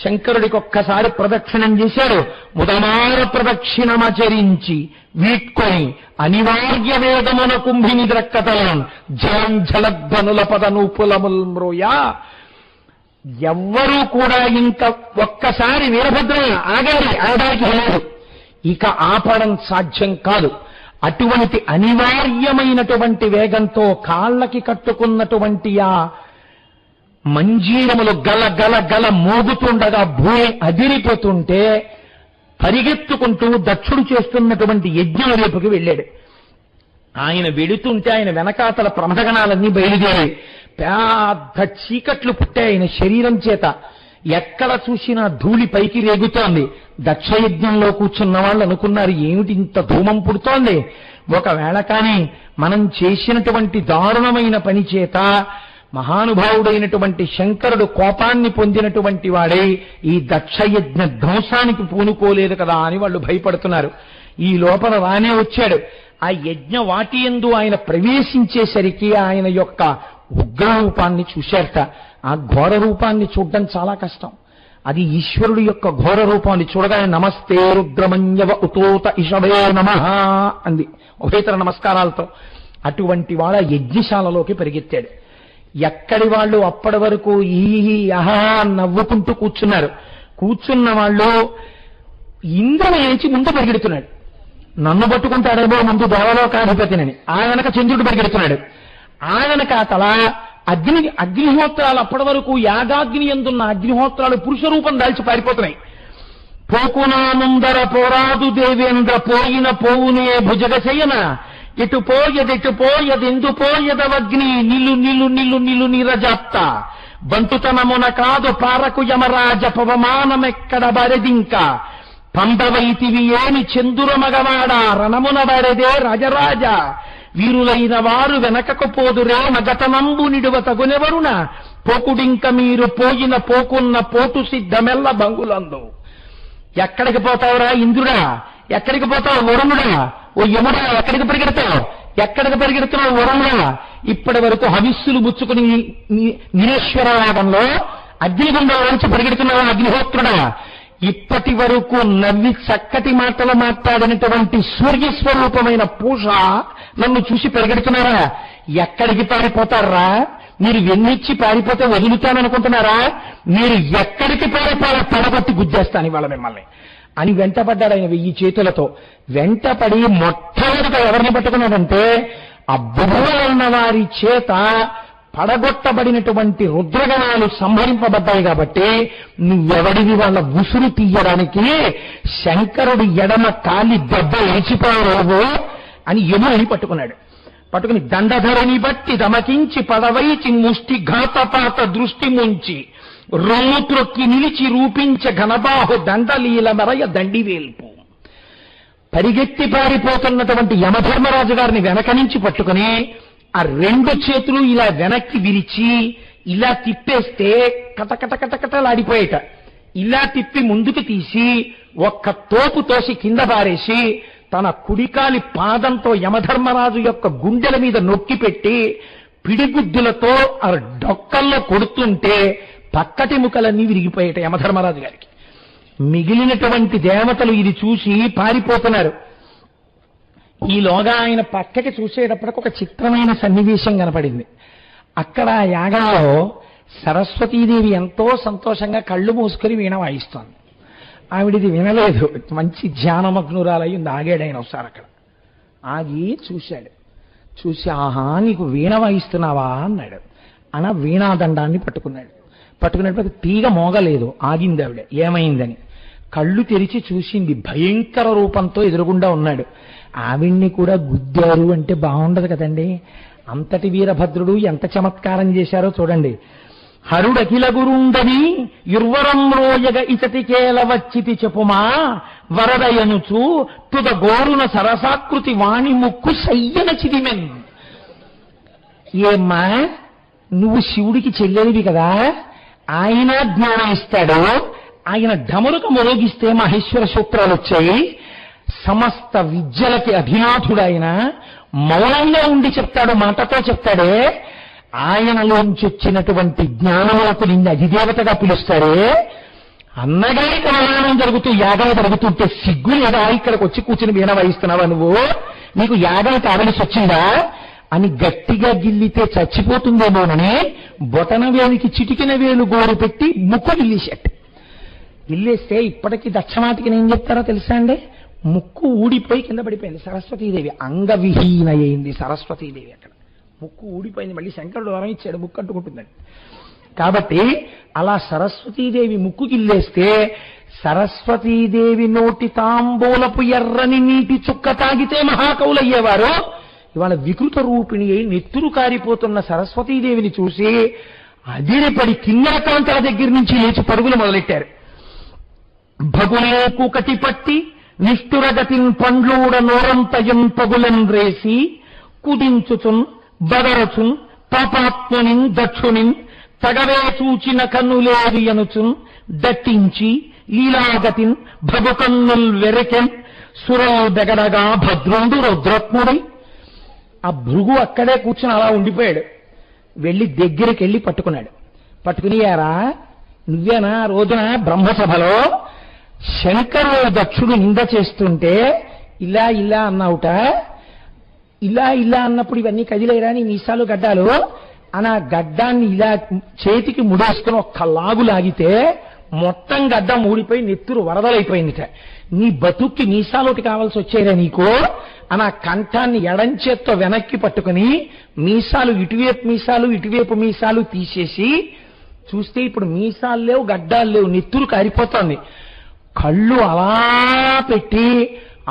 శంకరుడికి ఒక్కసారి ప్రదక్షిణం చేశాడు. ముదమార ప్రదక్షిణమచరించి వీట్కొని అనివార్య వేదమున కుంభిని ద్రక్కతలం జలం జలధ్వనుల పదనూపులముల్ మ్రోయా. ఎవ్వరూ కూడా ఇంకా ఒక్కసారి వీరభద్ర ఆగాలి, ఆగడానికి లేదు, ఇక ఆపడం సాధ్యం కాదు. అటువంటి అనివార్యమైనటువంటి వేగంతో కాళ్ళకి కట్టుకున్నటువంటి ఆ మంజీరములు గల గల గల మోగుతుండగా భూమి అదిరిపోతుంటే పరిగెత్తుకుంటూ దక్షుడు చేస్తున్నటువంటి యజ్ఞం వైపుకి వెళ్ళాడు. ఆయన వెళుతుంటే ఆయన వెనకాతల ప్రమథగణాలన్నీ బయలుదేరాయి. పెద్ద చీకట్లు పుట్టాయి ఆయన శరీరం చేత. ఎక్కడ చూసినా ధూళి పైకి రేగుతోంది. దక్షయజ్ఞంలో కూర్చున్న వాళ్ళు అనుకున్నారు, ఏమిటి ఇంత ధూమం పుడుతోంది, ఒకవేళ కానీ మనం చేసినటువంటి దారుణమైన పని చేత మహానుభావుడైనటువంటి శంకరుడు కోపాన్ని పొందినటువంటి వాడై ఈ దక్షయజ్ఞ ధ్వంసానికి పూనుకోలేదు కదా అని వాళ్ళు భయపడుతున్నారు. ఈ లోపల రానే వచ్చాడు. ఆ యజ్ఞ వాటియందు ఆయన ప్రవేశించేసరికి ఆయన యొక్క ఉగ్రరూపాన్ని చూశారట. ఆ ఘోర రూపాన్ని చూడడం చాలా కష్టం. అది ఈశ్వరుడు యొక్క ఘోర రూపాన్ని చూడగానే నమస్తే రుద్రమన్యవ ఉతోత ఇషవే నమః అంది ఉభయతర నమస్కారాలతో. అటువంటి వాడు ఆ యజ్ఞశాలలోకి పరిగెత్తాడు. ఎక్కడి వాళ్ళు అప్పటి వరకు ఈ అహా నవ్వుకుంటూ కూర్చున్నారు. కూర్చున్న వాళ్ళు ఇంద్రుని నుంచి ముందు పరిగెడుతున్నాడు. నన్ను పట్టుకుంటాడేమో ముందు దేవలోకాధిపతినని. ఆ వెనక చంద్రుడు పరిగెడుతున్నాడు. ఆ వెనక తల అగ్నిహోత్రాలు అప్పటి వరకు యాగాగ్ని ఎందున్న అగ్నిహోత్రాలు పురుష రూపం దాల్చి పారిపోతున్నాయి. పోకునా ముందర పోరాదు దేవేంద్ర పోయిన పోవునే భుజగశయన ఎటు పోయదెందు పోయదవగ్ని నిల్లు నిల్లు నిల్లు నిల్లు నీరజాప్త బంటుతనమున కాదు పారకు యమరాజ పవమానమెక్కడ బరెదింక పంబవైతివి ఏమి చందుర మగవాడ రణమున బరెదే రాజరాజ వీరులైన వారు వెనకకు పోదురే మగతనంబు నిడువ తగునెవరున పోకుడింక మీరు పోయిన పోకున్న పోటు సిద్ధమెల్ల బంగులందు. ఎక్కడికి పోతావురా ఇంద్రుడా, ఎక్కడికి పోతావు వరుణుడా, ఓ యముడా ఎక్కడికి పరిగెడతావు, ఎక్కడికి పరిగెడుతున్నావు వరుణుడా. ఇప్పటి వరకు హవిస్సులు ముచ్చుకుని నిరేశ్వరయాగంలో అగ్నిగుండం నుంచి పరిగెడుతున్నావు అగ్నిహోత్రుడా. ఇప్పటి వరకు నవ్వి చక్కటి మాటలు మాట్లాడినటువంటి సూర్యస్వరూపమైన పూష నన్ను చూసి పరిగెడుతున్నారా. ఎక్కడికి పారిపోతారా మీరు? వెన్నిచ్చి పారిపోతే వదులుతాననుకుంటున్నారా? మీరు ఎక్కడికి పారిపోవాలో పడగొట్టి గుద్దేస్తాను ఇవాళ మిమ్మల్ని అని వెంటపడ్డాడు ఆయన 1000 చేతులతో. వెంటపడి మొట్టమొదట ఎవరిని పట్టుకున్నాడంటే అబ్బున్న వారి చేత పడగొట్టబడినటువంటి రుద్రగణాలు సంహరింపబడ్డాయి కాబట్టి నువ్వెవడివి వాళ్ళ ఉసురు తీయడానికి శంకరుడి ఎడమ కాలి దెబ్బ ఎరిచిపోయావు అని యముని పట్టుకున్నాడు. పట్టుకుని దండధరిని బట్టి దమకించి పడవైచి ముష్టి ఘాతపాత దృష్టి ముంచి రొమ్ము త్రొక్కి నిలిచి రూపించ ఘనబాహు దండలీల మరయ దండివేల్పు. పరిగెత్తి పారిపోతున్నటువంటి యమధర్మరాజు గారిని వెనక నుంచి పట్టుకుని ఆ రెండు చేతులు ఇలా వెనక్కి విరిచి ఇలా తిప్పేస్తే కటకటకటకటలాడిపోయేట. ఇలా తిప్పి ముందుకు తీసి ఒక్క తోపు తోసి కింద పారేసి తన కుడికాలి పాదంతో యమధర్మరాజు యొక్క గుండెల మీద నొక్కి పెట్టి పిడిగుద్దులతో ఆ డొక్కల్లో కొడుతుంటే పక్కటి ముక్కలన్నీ విరిగిపోయేట యమధర్మరాజు గారికి. మిగిలినటువంటి దేవతలు ఇది చూసి పారిపోతున్నారు. ఈలోగా ఆయన పక్కకి చూసేటప్పటికి ఒక చిత్రమైన సన్నివేశం కనపడింది. అక్కడ యాగంలో సరస్వతీదేవి ఎంతో సంతోషంగా కళ్ళు మూసుకొని వీణ వాయిస్తోంది. ఆవిడిది వినలేదు, మంచి ధ్యానమగ్నురాలయ్యి ఉంది. ఆగాడు ఆయన ఒకసారి అక్కడ ఆగి చూశాడు. చూసి ఆహా నీకు వీణ వాయిస్తున్నావా అన్నాడు. అన వీణాదండాన్ని పట్టుకున్నప్పుడు తీగ మోగలేదు. ఆగింది ఆవిడ. ఏమైందని కళ్ళు తెరిచి చూసింది. భయంకర రూపంతో ఎదురుగుండా ఉన్నాడు. ఆవిడ్ని కూడా గుద్దారు అంటే బాగుండదు కదండి. అంతటి వీరభద్రుడు ఎంత చమత్కారం చేశారో చూడండి. హరుడఖిల గురుండని యుర్వరంలోయగ ఇతటికేల వచ్చితి చెప్పుమా వరదయనుచు తుద గోరున సరసాకృతి వాణి ముక్కు సయ్యన చిదిమెన్. ఏమ్మా నువ్వు శివుడికి చెల్లెలివి కదా, ఆయన జ్ఞానం ఇస్తాడు. ఆయన ఢమరుక మొరోగిస్తే మహేశ్వర సూత్రాలు వచ్చాయి. సమస్త విద్యలకి అధినాథుడైన మౌనంగా ఉండి చెప్తాడు, మాటతో చెప్తాడే. ఆయనలోంచి వచ్చినటువంటి జ్ఞానములకు నిన్ను అధిదేవతగా పిలుస్తాడే. అన్నగారికి అవమానం జరుగుతూ యాగం జరుగుతుంటే సిగ్గు లేదా ఇక్కడికి వచ్చి కూర్చుని వీణ వహిస్తున్నావా నువ్వు? నీకు యాగం కావలసి వచ్చిందా అని గట్టిగా గిల్లితే చచ్చిపోతుందేమోనని బొటన వేలికి చిటికిన వేలు గోరు పెట్టి ముక్కు గిల్లేసేట. గిల్లేస్తే ఇప్పటికీ దక్షమాటికి నేను చెప్తారో తెలుసా అండి, ముక్కు ఊడిపోయి కింద పడిపోయింది. సరస్వతీదేవి అంగవిహీన అయింది. సరస్వతీదేవి అక్కడ ముక్కు ఊడిపోయింది. మళ్ళీ శంకరుడు వరం ఇచ్చాడు ముక్కు అంటుకుంటుందండి. కాబట్టి అలా సరస్వతీదేవి ముక్కు గిల్లేస్తే సరస్వతీదేవి నోటి తాంబూలపు ఎర్రని నీటి చుక్క తాగితే మహాకవులయ్యేవారు. ఇవాళ వికృత రూపిణి అయి నెత్తురు కారిపోతున్న సరస్వతీదేవిని చూసి అదిరిపడి కిన్నరకాంతల దగ్గర నుంచి లేచి పరుగులు మొదలెట్టారు. భగులే కూకటి పట్టి నిష్ఠురగతిన్ పండ్లూడ నోరంతయం పగులన్ రేసి కుదించుచున్ బదరచున్ పాపాత్మునిన్ దక్షునిన్ తగవే చూచిన కన్నులేవి అనుచున్ దట్టించి లీలాగతిన్ భగుకన్నుల్ వెరకెన్ సురల్ దగడగా భద్రుండు రుద్రత్ముడై. ఆ భృగు అక్కడే కూర్చుని అలా ఉండిపోయాడు. వెళ్ళి దగ్గరికి వెళ్ళి పట్టుకుని యారా నువ్వేనా రోజున బ్రహ్మసభలో శంకరుడు దక్షుడు నింద చేస్తుంటే ఇలా ఇలా అన్నావుట, ఇలా ఇలా అన్నప్పుడు ఇవన్నీ కదిలేరా నీ మీసాలు గడ్డాలు అని ఆ గడ్డాన్ని ఇలా చేతికి ముడేసుకుని ఒక్క లాగు లాగితే మొత్తం గడ్డం ఊడిపోయి నెత్తురు వరదలైపోయిందిట. నీ బతుక్కి మీసాలోటి కావాల్సి వచ్చాయిరా నీకు అని ఆ కంఠాన్ని ఎడంచేత్తో వెనక్కి పట్టుకుని మీసాలు ఇటువైపు మీసాలు తీసేసి చూస్తే ఇప్పుడు మీసాలు లేవు, గడ్డాలు లేవు, నెత్తురు కారిపోతోంది. కళ్ళు అలా పెట్టి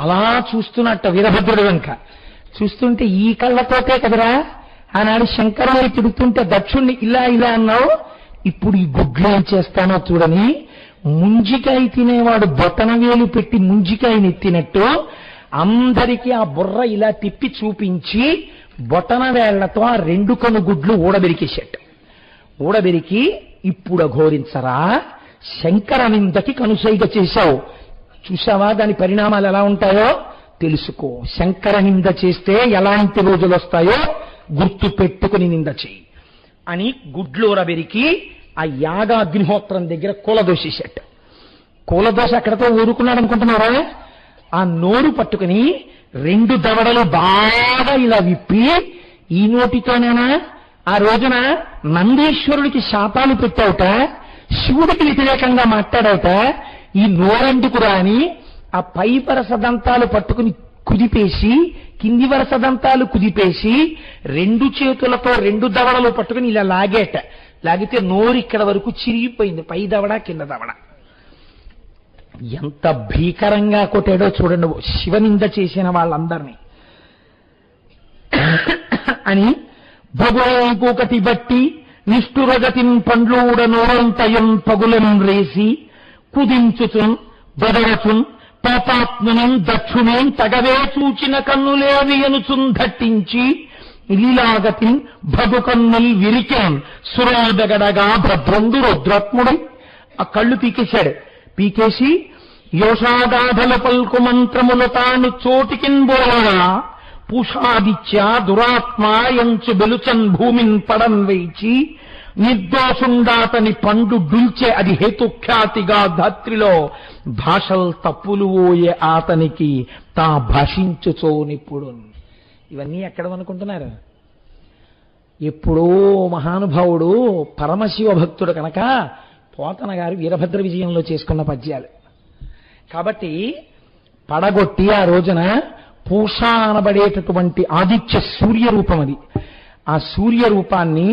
అలా చూస్తున్నట్ట వీరభద్రుడు వెనుక. చూస్తుంటే ఈ కళ్ళతోటే కదరా ఆనాడు శంకరుని తిడుతుంటే దక్షుణ్ణి ఇలా ఇలా అన్నావు, ఇప్పుడు ఈ గుడ్లు ఏం చేస్తానో చూడని ముంజికాయ తినేవాడు బొటన వేలు పెట్టి ముంజికాయని ఎత్తినట్టు అందరికీ ఆ బుర్ర ఇలా తిప్పి చూపించి బొటన వేళ్లతో ఆ రెండు కను గుడ్లు ఊడబెరికేసేట. ఊడబెరికి ఇప్పుడు అఘోరించరా శంకర నిందకి కనుసైగ చేశావు, చూసావా దాని పరిణామాలు ఎలా ఉంటాయో తెలుసుకో. శంకర నింద చేస్తే ఎలాంటి రోజులు వస్తాయో గుర్తు పెట్టుకుని నింద చేయి అని గుడ్లూరబెరికి ఆ యాగ అగ్నిహోత్రం దగ్గర కూలదోసేసేట. కూలదోశ అక్కడతో ఊరుకున్నాడు అనుకుంటున్నారా? ఆ నోరు పట్టుకుని రెండు దవడలు బాగా ఇలా విప్పి ఈ నోటితోనేనా ఆ రోజున నందీశ్వరుడికి శాపాలు పెట్టావుట, శివుడికి వ్యతిరేకంగా మాట్లాడావుట, ఈ నోరెందుకురా అని ఆ పై వరస దంతాలు పట్టుకుని కుదిపేసి కింది వరస దంతాలు కుదిపేసి రెండు చేతులతో రెండు దవడలు పట్టుకుని ఇలా లాగేట. లాగితే నోరు ఇక్కడ వరకు చిరిగిపోయింది, పై దవడ కింద దవడ. ఎంత భీకరంగా కొట్టాడో చూడండి శివనింద చేసిన వాళ్ళందరినీ. అని భగువంకొకటి బట్టి నిష్ఠురగతిన్ పండ్లూడ నోరంతయం పగులం రేసి కుదించుచున్ బదరచున్ పాపాత్మనం దక్షుణేం తగవే చూచిన కన్నులేవి అనుచున్ దట్టించి లీలాగతిన్ భగుకన్నుల్ విరికాన్ సురాదగడగా భద్రందు రుద్రత్ముడై ఆ కళ్ళు పీకేశాడు. పీకేసి యోషాగాధల పల్కు మంత్రముల తాను చోటికిన్ బోలగా పూషాదిత్య దురాత్మ ఎంచు బెలుచన్ భూమిన్ పడన్ వేచి నిర్దోషుండాతని పండు డుల్చే అది హేతుఖ్యాతిగా ధాత్రిలో భాషల్ తప్పులు ఓయే ఆతనికి తా భాషించుచోనిప్పుడు. ఇవన్నీ ఎక్కడ అనుకుంటున్నారు? ఎప్పుడో మహానుభావుడు పరమశివ భక్తుడు కనుక పోతన గారు వీరభద్ర విజయంలో చేసుకున్న పద్యాలు కాబట్టి పడగొట్టి ఆ రోజున పూష అనబడేటటువంటి ఆదిత్య సూర్య రూపం అది. ఆ సూర్య రూపాన్ని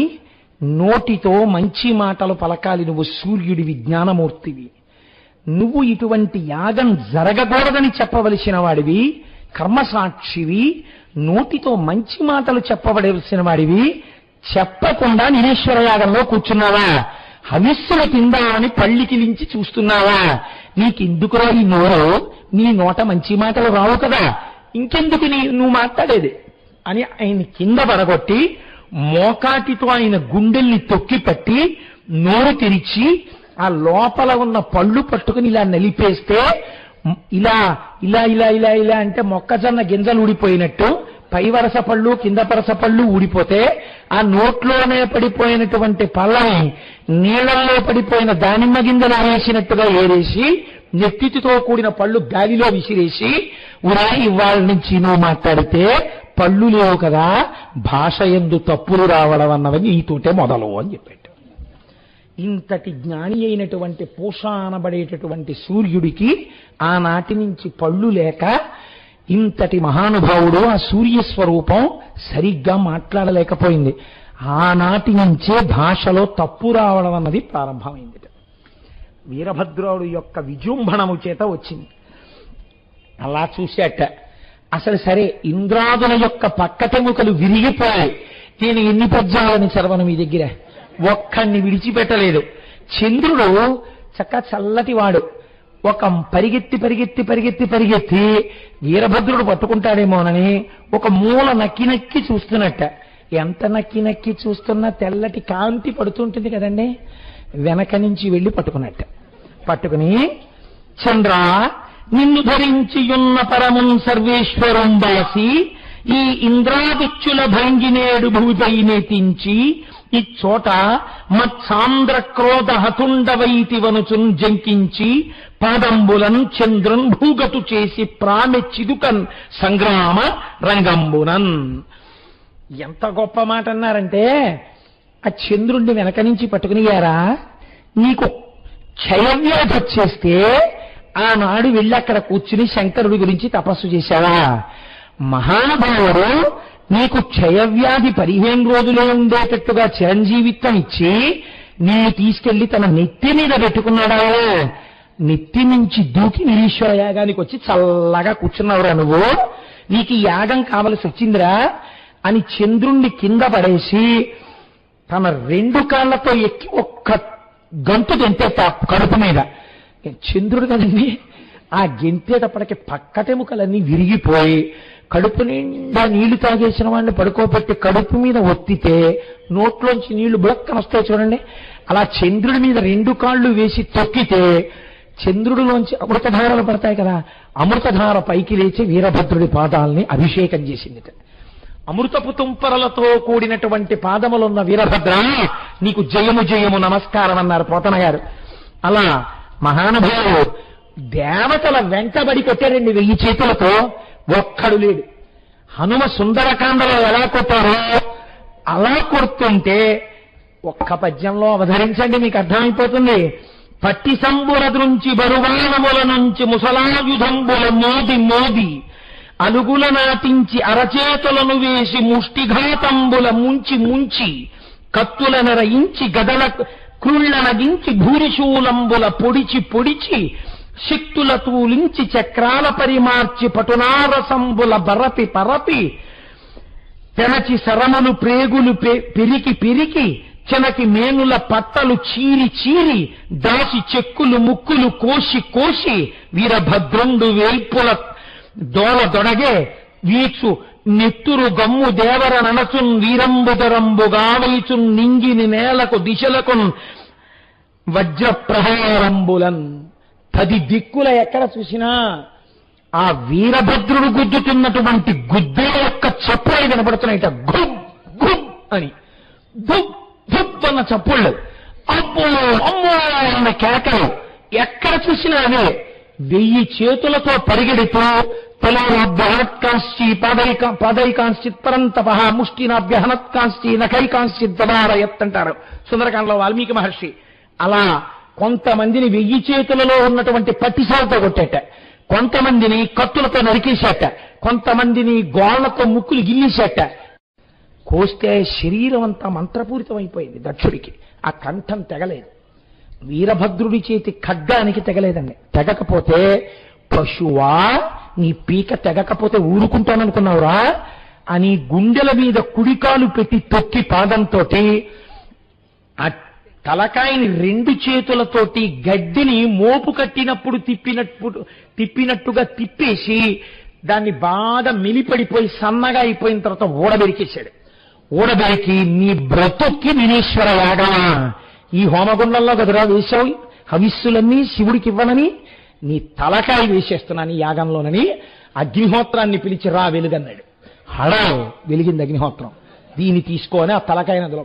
నోటితో మంచి మాటలు పలకాలి. నువ్వు సూర్యుడివి, జ్ఞానమూర్తివి. నువ్వు ఇటువంటి యాగం జరగకూడదని చెప్పవలసిన వాడివి, కర్మసాక్షివి. నోటితో మంచి మాటలు చెప్పవలసిన వాడివి. చెప్పకుండా నిరీశ్వర యాగంలో కూర్చున్నావా? హవిస్సుల కింద అని పళ్ళికిలించి చూస్తున్నావా? నీకెందుకురా ఈ నోరు? నీ నోట మంచి మాటలు రావు కదా, ఇంకెందుకు నువ్వు మాట్లాడేది అని ఆయన కింద పడగొట్టి మోకాటితో ఆయన గుండెల్ని తొక్కిపట్టి నోరు తెరిచి ఆ లోపల ఉన్న పళ్ళు పట్టుకుని ఇలా నలిపేస్తే ఇలా ఇలా ఇలా ఇలా ఇలా అంటే మొక్కజొన్న గింజలు ఊడిపోయినట్టు పై వరస పళ్ళు కింద వరస పళ్ళు ఊడిపోతే ఆ నోట్లోనే పడిపోయినటువంటి పళ్ళని నీళ్లలో పడిపోయిన దానిమ్మ గింజలు వేసినట్టుగా ఏరేసి నెత్తితో కూడిన పళ్ళు గాలిలో విసిరేసి ఉరా ఇవాళ నుంచి నువ్వు మాట్లాడితే పళ్ళు లేవు కదా, భాష యందు తప్పులు రావడం అన్నవని నీతోటే మొదలు అని చెప్పాడు. ఇంతటి జ్ఞాని అయినటువంటి పూష అనబడేటటువంటి సూర్యుడికి ఆనాటి నుంచి పళ్ళు లేక ఇంతటి మహానుభావుడు ఆ సూర్యస్వరూపం సరిగ్గా మాట్లాడలేకపోయింది. ఆనాటి నుంచే భాషలో తప్పు రావడం అన్నది ప్రారంభమైంది. వీరభద్రుడు యొక్క విజృంభణము చేత వచ్చింది. అలా చూశాట. అసలు సరే, ఇంద్రాదుల యొక్క పక్కటెముకలు విరిగిపోయాయి. నేను ఎన్ని పద్యాలని చదవను మీ దగ్గర, ఒక్కడిని విడిచిపెట్టలేదు. చంద్రుడు చక్క చల్లటి వాడు. ఒక పరిగెత్తి పరిగెత్తి పరిగెత్తి పరిగెత్తి వీరభద్రుడు పట్టుకుంటాడేమోనని ఒక మూల నక్కి నక్కి చూస్తున్నట్ట. ఎంత నక్కి నక్కి చూస్తున్నా తెల్లటి కాంతి పడుతుంటుంది కదండి, వెనక నుంచి వెళ్లి పట్టుకున్నట్ట. పట్టుకుని చంద్ర నిన్ను ధరించియున్న పరమున్ సర్వేశ్వరం బాసి ఈ ఇంద్రాదిత్యుల భంగినేడు భూమిపై నెతించి ఇచ్చోట మత్సాంద్ర క్రోధ హతుండవైతివనుచున్ జంకించి పాదంబులన్ చంద్రున్ భూగతు చేసి ప్రామె చిదుకన్ సంగ్రామ రంగంబునన్. ఎంత గొప్ప మాట అన్నారంటే, ఆ చంద్రుణ్ణి వెనక నుంచి పట్టుకునియారా, నీకు క్షయవ్యాధి వచ్చేస్తే ఆనాడు వెళ్ళి అక్కడ కూర్చుని శంకరుడి గురించి తపస్సు చేశావా? మహానుభావుడు నీకు క్షయవ్యాధి 15 రోజులే ఉండేటట్టుగా చిరంజీవిత్వం ఇచ్చి నిన్ను తీసుకెళ్లి తన నెత్తి మీద పెట్టుకున్నాడా? నెత్తి నుంచి దూకి నిరీశ్వర యాగానికి వచ్చి చల్లగా కూర్చున్నావురా నువ్వు, నీకు ఈ యాగం కావలసి వచ్చిందిరా అని చంద్రుణ్ణి కింద పడేసి తన 2 కాళ్లతో ఎక్కి ఒక్క గంతు గెంతేట కడుపు మీద. చంద్రుడు కదండి, ఆ గెంతేటప్పటికి పక్కటెముకలన్నీ విరిగిపోయి కడుపు నిండా నీళ్లు తాగేసిన వాడిని పడుకోబెట్టి కడుపు మీద ఒత్తితే నోట్లోంచి నీళ్లు బుడక్కన వస్తాయి చూడండి. అలా చంద్రుడి మీద 2 కాళ్ళు వేసి తొక్కితే చంద్రుడిలోంచి అమృతధారలు పడతాయి కదా, అమృతధార పైకి లేచి వీరభద్రుడి పాదాలని అభిషేకం చేసింది. అమృతపు తుంపరలతో కూడినటువంటి పాదములున్న వీరభద్ర నీకు జయము జయము నమస్కారం అన్నారు పోతన గారు. అలా మహానుభావుడు దేవతల వెంటబడి కొట్టారండి 1000 చేతులతో, ఒక్కడు లేడు. హనుమ సుందరకాండలో ఎలా కొట్టారో అలా కొడుతుంటే ఒక్క పద్యంలో అవధరించండి, మీకు అర్థమైపోతుంది. పట్టి సంబుల దృంచి బరువానముల నుంచి ముసలాయుధంబుల మోది మోది అలుగుల నాటించి అరచేతులను వేసి ముష్టిఘాతంబుల ముంచి ముంచి కత్తులను రయించి గదల క్రుళ్ళనగించి భూరిశూలంబుల పొడిచి పొడిచి శక్తుల తూలించి చక్రాల పరిమార్చి పటునారసంబుల బరపి పరపి తెనచి సరములు ప్రేగులు పెరికి పెరికి చెనకి మేనుల పట్టలు చీరి చీరి దాసి చెక్కులు ముక్కులు కోసి కోసి వీరభద్రుండు వేల్పుల దోల దొడగే వీచు నెత్తురు గమ్ము దేవర ననచున్ వీరంబుదరంబుగా వైచున్ నింగిని నేలకు దిశలకు వజ్ర ప్రహారంబులన్ 10 దిక్కుల ఎక్కడ చూసినా ఆ వీరభద్రుడు గుద్దుతున్నటువంటి గుద్దేల యొక్క చప్పుళ్ళు వినపడుతున్నాయిట. గుబ్ గుబ్ అని గుబ్ గుబ్ అన్న చప్పుళ్ళు, అబ్బో అమ్మో అన్న కేకలు ఎక్కడ చూసినా అవే. 1000 చేతులతో పరిగెడుతూ తలాభ్యహనత్కాంశ్చి పాదైకాంశ్చిత్ పరంతప ముష్టినాభ్యహనత్కాంశ్చి నఖైకాంశ్చిత్ దబారయత్ అంటారు సుందరకాండలో వాల్మీకి మహర్షి. అలా కొంతమందిని 1000 చేతులలో ఉన్నటువంటి పట్టిసాలతో కొట్టేట, కొంతమందిని కత్తులతో నరికేశాట, కొంతమందిని గోళ్లతో ముక్కులు గిల్లేశాట. కోస్తే శరీరం అంతా మంత్రపూరితం అయిపోయింది దక్షుడికి. ఆ కంఠం తెగలేదు. వీరభద్రుడి చేతి ఖడ్గానికి తెగలేదండి. తెగకపోతే పశువా నీ పీక తెగకపోతే ఊరుకుంటాననుకున్నావురా అని గుండెల మీద కుడికాలు పెట్టి తొక్కి పాదంతో ఆ తలకాయని 2 చేతులతోటి గడ్డిని మోపు కట్టినప్పుడు తిప్పినట్టుగా తిప్పేసి దాన్ని బాగా మిలిపడిపోయి సన్నగా అయిపోయిన తర్వాత ఊడబెరికేశాడు. ఊడబెరికి నీ బ్రతుక్కి వినేశ్వర యాగమా, ఈ హోమగుండంలో గదిరా వేశావు హవిస్సులన్నీ శివుడికి ఇవ్వనని నీ తలకాయ వేసేస్తున్నాను ఈ యాగంలోనని అగ్నిహోత్రాన్ని పిలిచి రా వెలుగన్నాడు. హడా వెలిగింది అగ్నిహోత్రం. దీన్ని తీసుకొని ఆ తలకాయని అందులో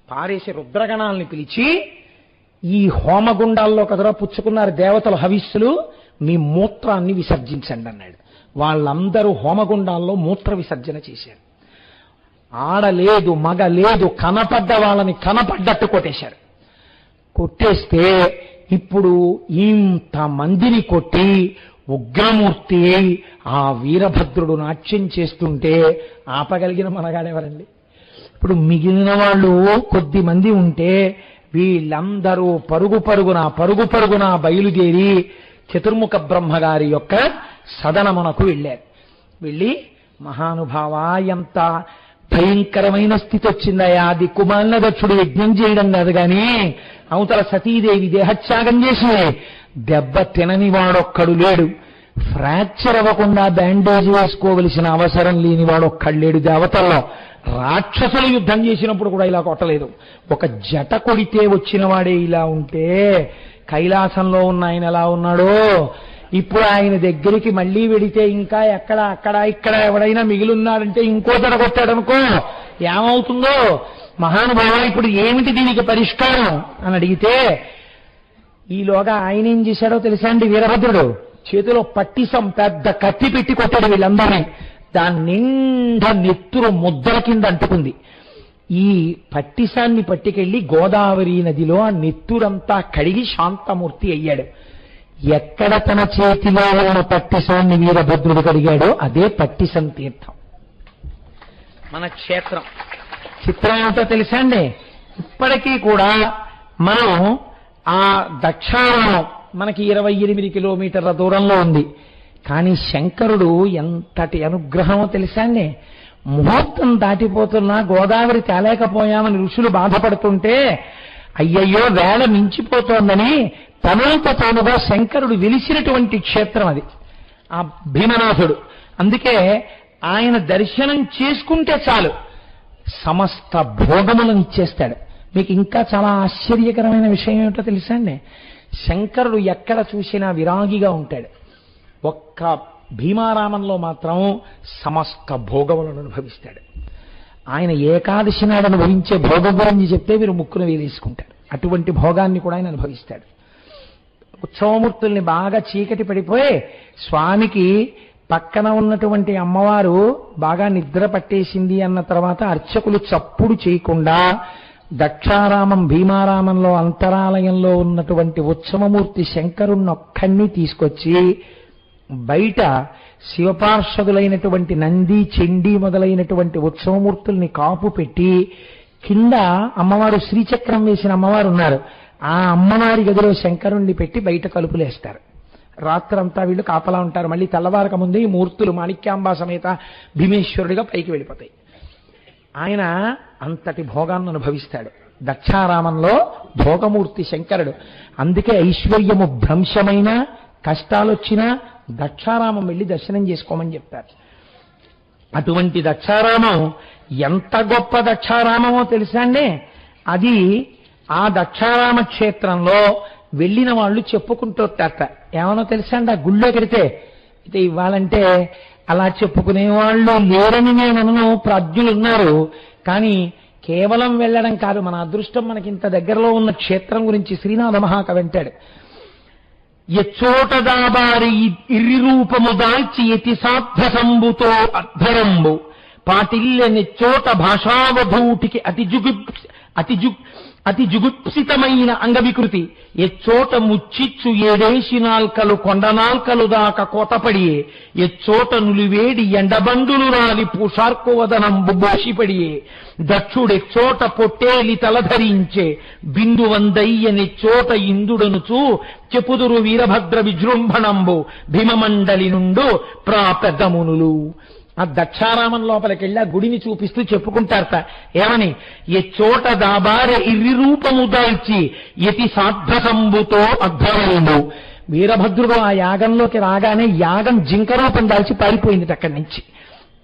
పారేసి రుద్రగణాలని పిలిచి ఈ హోమగుండాల్లో కదరా పుచ్చుకున్నారు దేవతలు హవిస్సులు, మీ మూత్రాన్ని విసర్జించండి అన్నాడు. వాళ్ళందరూ హోమగుండాల్లో మూత్ర విసర్జన చేశారు. ఆడలేదు మగ లేదు, కనపడ్డ వాళ్ళని కనపడ్డట్టు కొట్టేశారు. కొట్టేస్తే ఇప్పుడు ఇంతమందిని కొట్టి ఉగ్రమూర్తి ఆ వీరభద్రుడు నాట్యం చేస్తుంటే ఆపగలిగిన మనగాడెవరండి? ఇప్పుడు మిగిలిన వాళ్ళు కొద్ది మంది ఉంటే వీళ్ళందరూ పరుగు పరుగున బయలుదేరి చతుర్ముఖ బ్రహ్మగారి యొక్క సదనమునకు వెళ్ళారు. వెళ్ళి మహానుభావ ఎంత భయంకరమైన స్థితి వచ్చిందయా, దిక్కుమాలిన దక్షుడు యజ్ఞం చేయడం కాదు గాని అవతల సతీదేవి దేహత్యాగం చేసి దెబ్బ తినని వాడొక్కడు లేడు, ఫ్రాక్చర్ అవ్వకుండా బ్యాండేజ్ వేసుకోవలసిన అవసరం లేని వాడొక్కడు లేడు దేవతల్లో. రాక్షసులు యుద్ధం చేసినప్పుడు కూడా ఇలా కొట్టలేదు. ఒక జట కొడితే వచ్చిన వాడే ఇలా ఉంటే కైలాసంలో ఉన్న ఆయన ఎలా ఉన్నాడో ఇప్పుడు ఆయన దగ్గరికి మళ్లీ వెడితే ఇంకా ఎక్కడ అక్కడ ఇక్కడ ఎవడైనా మిగిలిన్నాడంటే ఇంకో జట కొట్టాడనుకో ఏమవుతుందో. మహానుభావ ఇప్పుడు ఏమిటి దీనికి పరిష్కారం అని అడిగితే ఈలోగా ఆయన ఏం చేశాడో తెలుసా అండి? వీరభద్రుడు చేతిలో పట్టిసం పెద్ద కత్తి పెట్టి కొట్టాడు వీళ్ళందరినీ. దాని నిండా నెత్తురు ముద్దల కింద అంటుకుంది. ఈ పట్టిసాన్ని పట్టుకెళ్లి గోదావరి నదిలో ఆ నెత్తురంతా కడిగి శాంతమూర్తి అయ్యాడు. ఎక్కడ తన చేతిలో ఉన్న పట్టిసాన్ని వీరభద్రుడు కడిగాడో అదే పట్టిసం తీర్థం మన క్షేత్రం. చిత్రం ఏమిటో తెలుసా అండి? ఇప్పటికీ కూడా మనం ఆ దక్షారామం మనకి 28 కిలోమీటర్ల దూరంలో ఉంది. కానీ శంకరుడు ఎంతటి అనుగ్రహమో తెలుసా అండి? ముహూర్తం దాటిపోతున్నా గోదావరి తేలేకపోయామని ఋషులు బాధపడుతుంటే అయ్యయ్యో వేళ మించిపోతోందని తనంత తానుగా శంకరుడు వెలిసినటువంటి క్షేత్రం అది ఆ భీమనాథుడు. అందుకే ఆయన దర్శనం చేసుకుంటే చాలు సమస్త భోగములను ఇచ్చేస్తాడు. మీకు ఇంకా చాలా ఆశ్చర్యకరమైన విషయం ఏమిటో తెలుసా అండి? శంకరుడు ఎక్కడ చూసినా విరాగిగా ఉంటాడు. ఒక్క భీమారామంలో మాత్రం సమస్త భోగములను అనుభవిస్తాడు. ఆయన ఏకాదశి నాడు అనుభవించే భోగం గురించి చెప్తే మీరు ముక్కును వేలేసుకుంటారు. అటువంటి భోగాన్ని కూడా ఆయన అనుభవిస్తాడు. ఉత్సవమూర్తుల్ని బాగా చీకటి పడిపోయి స్వామికి పక్కన ఉన్నటువంటి అమ్మవారు బాగా నిద్ర పట్టేసింది అన్న తర్వాత అర్చకులు చప్పుడు చేయకుండా దక్షారామం భీమారామంలో అంతరాలయంలో ఉన్నటువంటి ఉత్సవమూర్తి శంకరుణ్ణొక్కడిని తీసుకొచ్చి బయట శివపార్షదులైనటువంటి నంది చండీ మొదలైనటువంటి ఉత్సవమూర్తుల్ని కాపు పెట్టి కింద అమ్మవారు శ్రీచక్రం వేసిన అమ్మవారు ఉన్నారు. ఆ అమ్మవారి గదిలో శంకరుణ్ణి పెట్టి బయట కలుపులేస్తారు. రాత్రంతా వీళ్ళు కాపలా ఉంటారు. మళ్ళీ తెల్లవారక ముందే ఈ మూర్తులు మాణిక్యాంబా సమేత భీమేశ్వరుడిగా పైకి వెళ్ళిపోతాయి. ఆయన అంతటి భోగాన్ని అనుభవిస్తాడు. దక్షారామంలో భోగమూర్తి శంకరుడు. అందుకే ఐశ్వర్యము భ్రంశమైన కష్టాలొచ్చినా దక్షారామం వెళ్ళి దర్శనం చేసుకోమని చెప్తారు. అటువంటి దక్షారామం ఎంత గొప్ప దక్షారామమో తెలుసా అండి? అది ఆ దక్షారామ క్షేత్రంలో వెళ్ళిన వాళ్ళు చెప్పుకుంటూట ఏమనో తెలుసా అండి? ఆ గుళ్ళో కడితే అయితే ఇవ్వాలంటే అలా చెప్పుకునే వాళ్ళు లేరని నేను ప్రాజ్ఞులు ఉన్నారు. కానీ కేవలం వెళ్ళడం కాదు, మన అదృష్టం మనకి ఇంత దగ్గరలో ఉన్న క్షేత్రం గురించి శ్రీనాథ మహాకవి అంటాడు. ఎచ్చోట దాబారి ఇర్రి రూపము దాల్చి ఎతి సాధ్యసంబుతో అద్ధరంబు పాటిల్ల నెచ్చోట భాషావధూటికి అతి జుగుప్సితమైన అంగవికృతి ఎచ్చోట ముచ్చిచ్చు ఏడేసి నాల్కలు కొండనాల్కలు దాకా కోతపడియే ఎచ్చోట నులివేడి ఎండబండులు రాలి పూషార్కువదనంబు బోషిపడియే దక్షుడెచ్చోట పొట్టేలి తలధరించే బిందువందయ్య నెచ్చోట ఇందుడనుచూ చెప్పుదురు వీరభద్ర విజృంభణంబు భీమమండలి నుండు ప్రాపెద్దమునులు. ఆ దక్షారామం లోపలికి వెళ్ళి ఆ గుడిని చూపిస్తూ చెప్పుకుంటారట. ఏమని? ఎచ్చోట దాబారె ఇర్రి రూపము దాల్చి యతి సాధ్యసంబుతో అద్ధరంబు. వీరభద్రుడు ఆ యాగంలోకి రాగానే యాగం జింక రూపం దాల్చి పారిపోయింది అక్కడి నుంచి.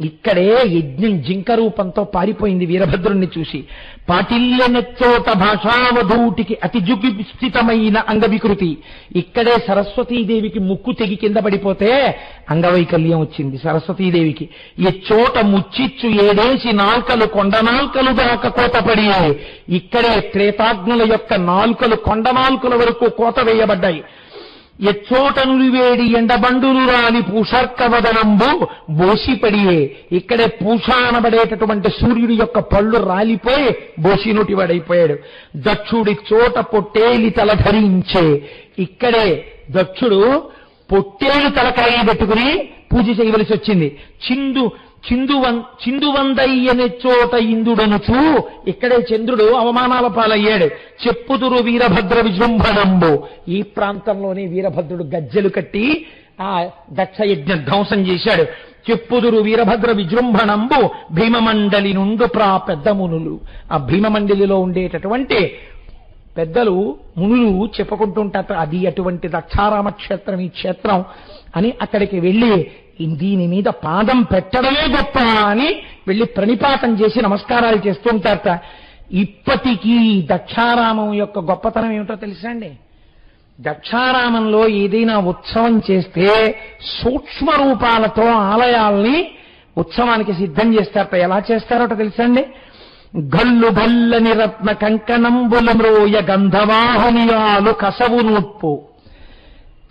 ఇక్కడే యజ్ఞం జింక రూపంతో పారిపోయింది వీరభద్రుణ్ణి చూసి. పాటిల్లెనెచ్చోట భాషావధూటికి అతి జుగుప్సితమైన అంగవికృతి. ఇక్కడే సరస్వతీదేవికి ముక్కు తెగి కింద పడిపోతే అంగవైకల్యం వచ్చింది సరస్వతీదేవికి. ఎచ్చోట ముచ్చిచ్చు ఏడేసి నాల్కలు కొండనాల్కలు దాకా కోతపడి ఇక్కడే త్రేతాగ్నుల యొక్క నాల్కలు కొండనాల్కల వరకు కోత వేయబడ్డాయి. ఎచ్చోట నులివేడి ఎండబండులు రాని పూషర్కవదనంబు బోసిపడియే ఇక్కడే పూష అనబడేటటువంటి సూర్యుడి యొక్క పళ్ళు రాలిపోయి బోసినోటి వాడైపోయాడు. దక్షుడి చోట పొట్టేలి తల ధరించే ఇక్కడే దక్షుడు పొట్టేలు తలకాయ పెట్టుకుని పూజ చేయవలసి వచ్చింది. చిందువందయ్యనే చోట ఇందుడనుచూ ఇక్కడే చంద్రుడు అవమానాల పాలయ్యాడు. చెప్పుదురు వీరభద్ర విజృంభణంబు ఈ ప్రాంతంలోనే వీరభద్రుడు గజ్జెలు కట్టి ఆ దక్షయజ్ఞ ధ్వంసం చేశాడు. చెప్పుదురు వీరభద్ర విజృంభణంబు భీమమండలి నుండు పెద్దమునులు. ఆ భీమమండలిలో ఉండేటటువంటి పెద్దలు మునులు చెప్పుకుంటుంటారు అది అటువంటి దక్షారామ క్షేత్రం ఈ క్షేత్రం అని. అక్కడికి వెళ్ళి దీని మీద పాదం పెట్టడమే గొప్ప అని వెళ్ళి ప్రణిపాతం చేసి నమస్కారాలు చేస్తూ ఉంటారట. ఇప్పటికీ దక్షారామం యొక్క గొప్పతనం ఏమిటో తెలుసా అండి? దక్షారామంలో ఏదైనా ఉత్సవం చేస్తే సూక్ష్మ రూపాలతో ఆలయాల్ని ఉత్సవానికి సిద్ధం చేస్తారట. ఎలా చేస్తారో తెలుసా అండి? గల్లు గల్లని రత్న కంకణంబులమ్రోయ గంధవాహనియాలు కసవు నూర్పు.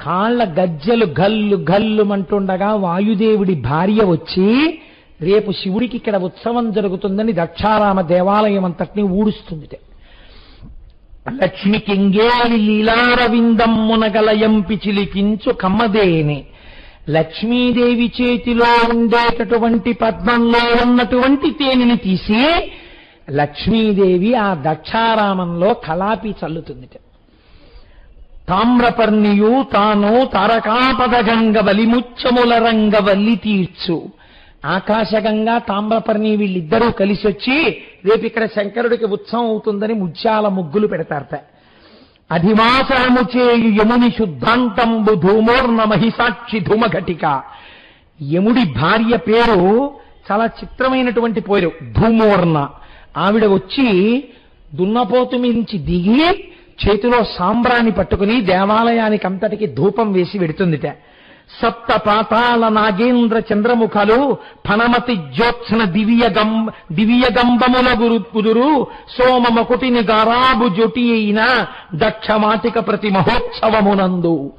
కాళ్ల గజ్జలు గల్లు గల్లుమంటుండగా వాయుదేవుడి భార్య వచ్చి రేపు శివుడికి ఇక్కడ ఉత్సవం జరుగుతుందని దక్షారామ దేవాలయం అంతటినీ ఊడుస్తుంది. లక్ష్మికింగేలి లీలారవిందమ్మునగలయంపి చిలికించు కమ్మదేని. లక్ష్మీదేవి చేతిలో ఉండేటటువంటి పద్మంలో ఉన్నటువంటి తేనెని తీసి లక్ష్మీదేవి ఆ దక్షారామంలో కలాపి చల్లుతుంది. తామ్రపర్ణియు తాను తారకాపదగంగ వలిముచ్చముల రంగ వల్లి తీర్చు. ఆకాశగంగా తామ్రపర్ణి వీళ్ళిద్దరూ కలిసి వచ్చి రేపు ఇక్కడ శంకరుడికి ఉత్సవం అవుతుందని ముత్యాల ముగ్గులు పెడతారట. అధివాసనము చేయు యముని శుద్ధాంతంబు ధూమోర్ణ మహిసాక్షి ధూమఘటిక. యముడి భార్య పేరు చాలా చిత్రమైనటువంటి పేరు ధూమోర్ణ. ఆవిడ వచ్చి దున్నపోతు నుంచి దిగి చేతిలో సాంబ్రాన్ని పట్టుకుని దేవాలయానికి అంతటికి ధూపం వేసి వెడుతుందిట. సప్త పాతాల నాగేంద్ర చంద్రముఖలు ఫణమతి జ్యోత్సన దివ్య గంబముల కుదురు సోమమకుటిని గారాబు జొటి అయిన దక్షమాటిక ప్రతి మహోత్సవమునందు.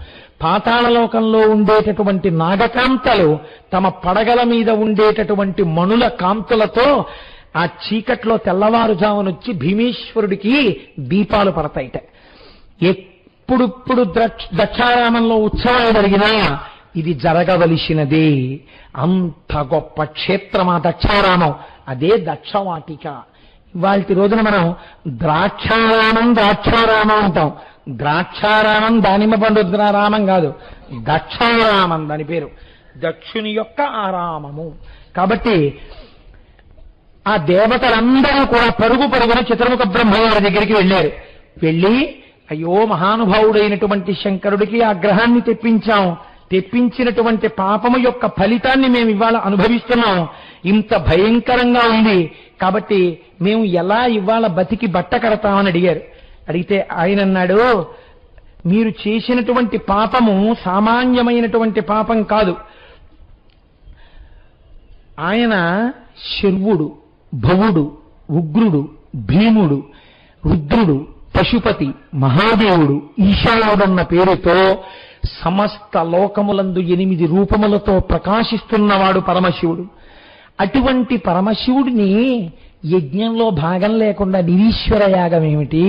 పాతాళలోకంలో ఉండేటటువంటి నాగకాంతలు తమ పడగల మీద ఉండేటటువంటి మణుల కాంతులతో ఆ చీకట్లో తెల్లవారుజామునొచ్చి భీమేశ్వరుడికి దీపాలు పడతాయిట. ఎప్పుడిప్పుడు దక్షారామంలో ఉత్సవాలు జరిగినా ఇది జరగవలసినదే. అంత గొప్ప క్షేత్రం ఆ దక్షారామం. అదే దక్షవాటిక. ఇవాళ రోజున మనం ద్రాక్షారామం అంటాం. ద్రాక్షారామం దానిమ్మ పండు రామం కాదు, దక్షారామం దాని పేరు, దక్షుని యొక్క ఆరామము. కాబట్టి ఆ దేవతలందరూ కూడా పరుగు పరుగున చిత్రముఖ బ్రహ్మగారి దగ్గరికి వెళ్ళారు. వెళ్ళి అయ్యో మహానుభావుడైనటువంటి శంకరుడికి ఆ గ్రహాన్ని తెప్పించాం, తెప్పించినటువంటి పాపము యొక్క ఫలితాన్ని మేము ఇవాళ అనుభవిస్తున్నాం, ఇంత భయంకరంగా ఉంది, కాబట్టి మేము ఎలా ఇవాళ బతికి బట్ట కడతామని అడిగారు. అడిగితే ఆయన అన్నాడు, మీరు చేసినటువంటి పాపము సామాన్యమైనటువంటి పాపం కాదు. ఆయన శర్వుడు, భవుడు, ఉగ్రుడు, భీముడు, రుద్రుడు, పశుపతి, మహాదేవుడు, ఈశానుడన్న పేరుతో సమస్త లోకములందు 8 రూపములతో ప్రకాశిస్తున్నవాడు పరమశివుడు. అటువంటి పరమశివుడిని యజ్ఞంలో భాగం లేకుండా నిరీశ్వర యాగం ఏమిటి?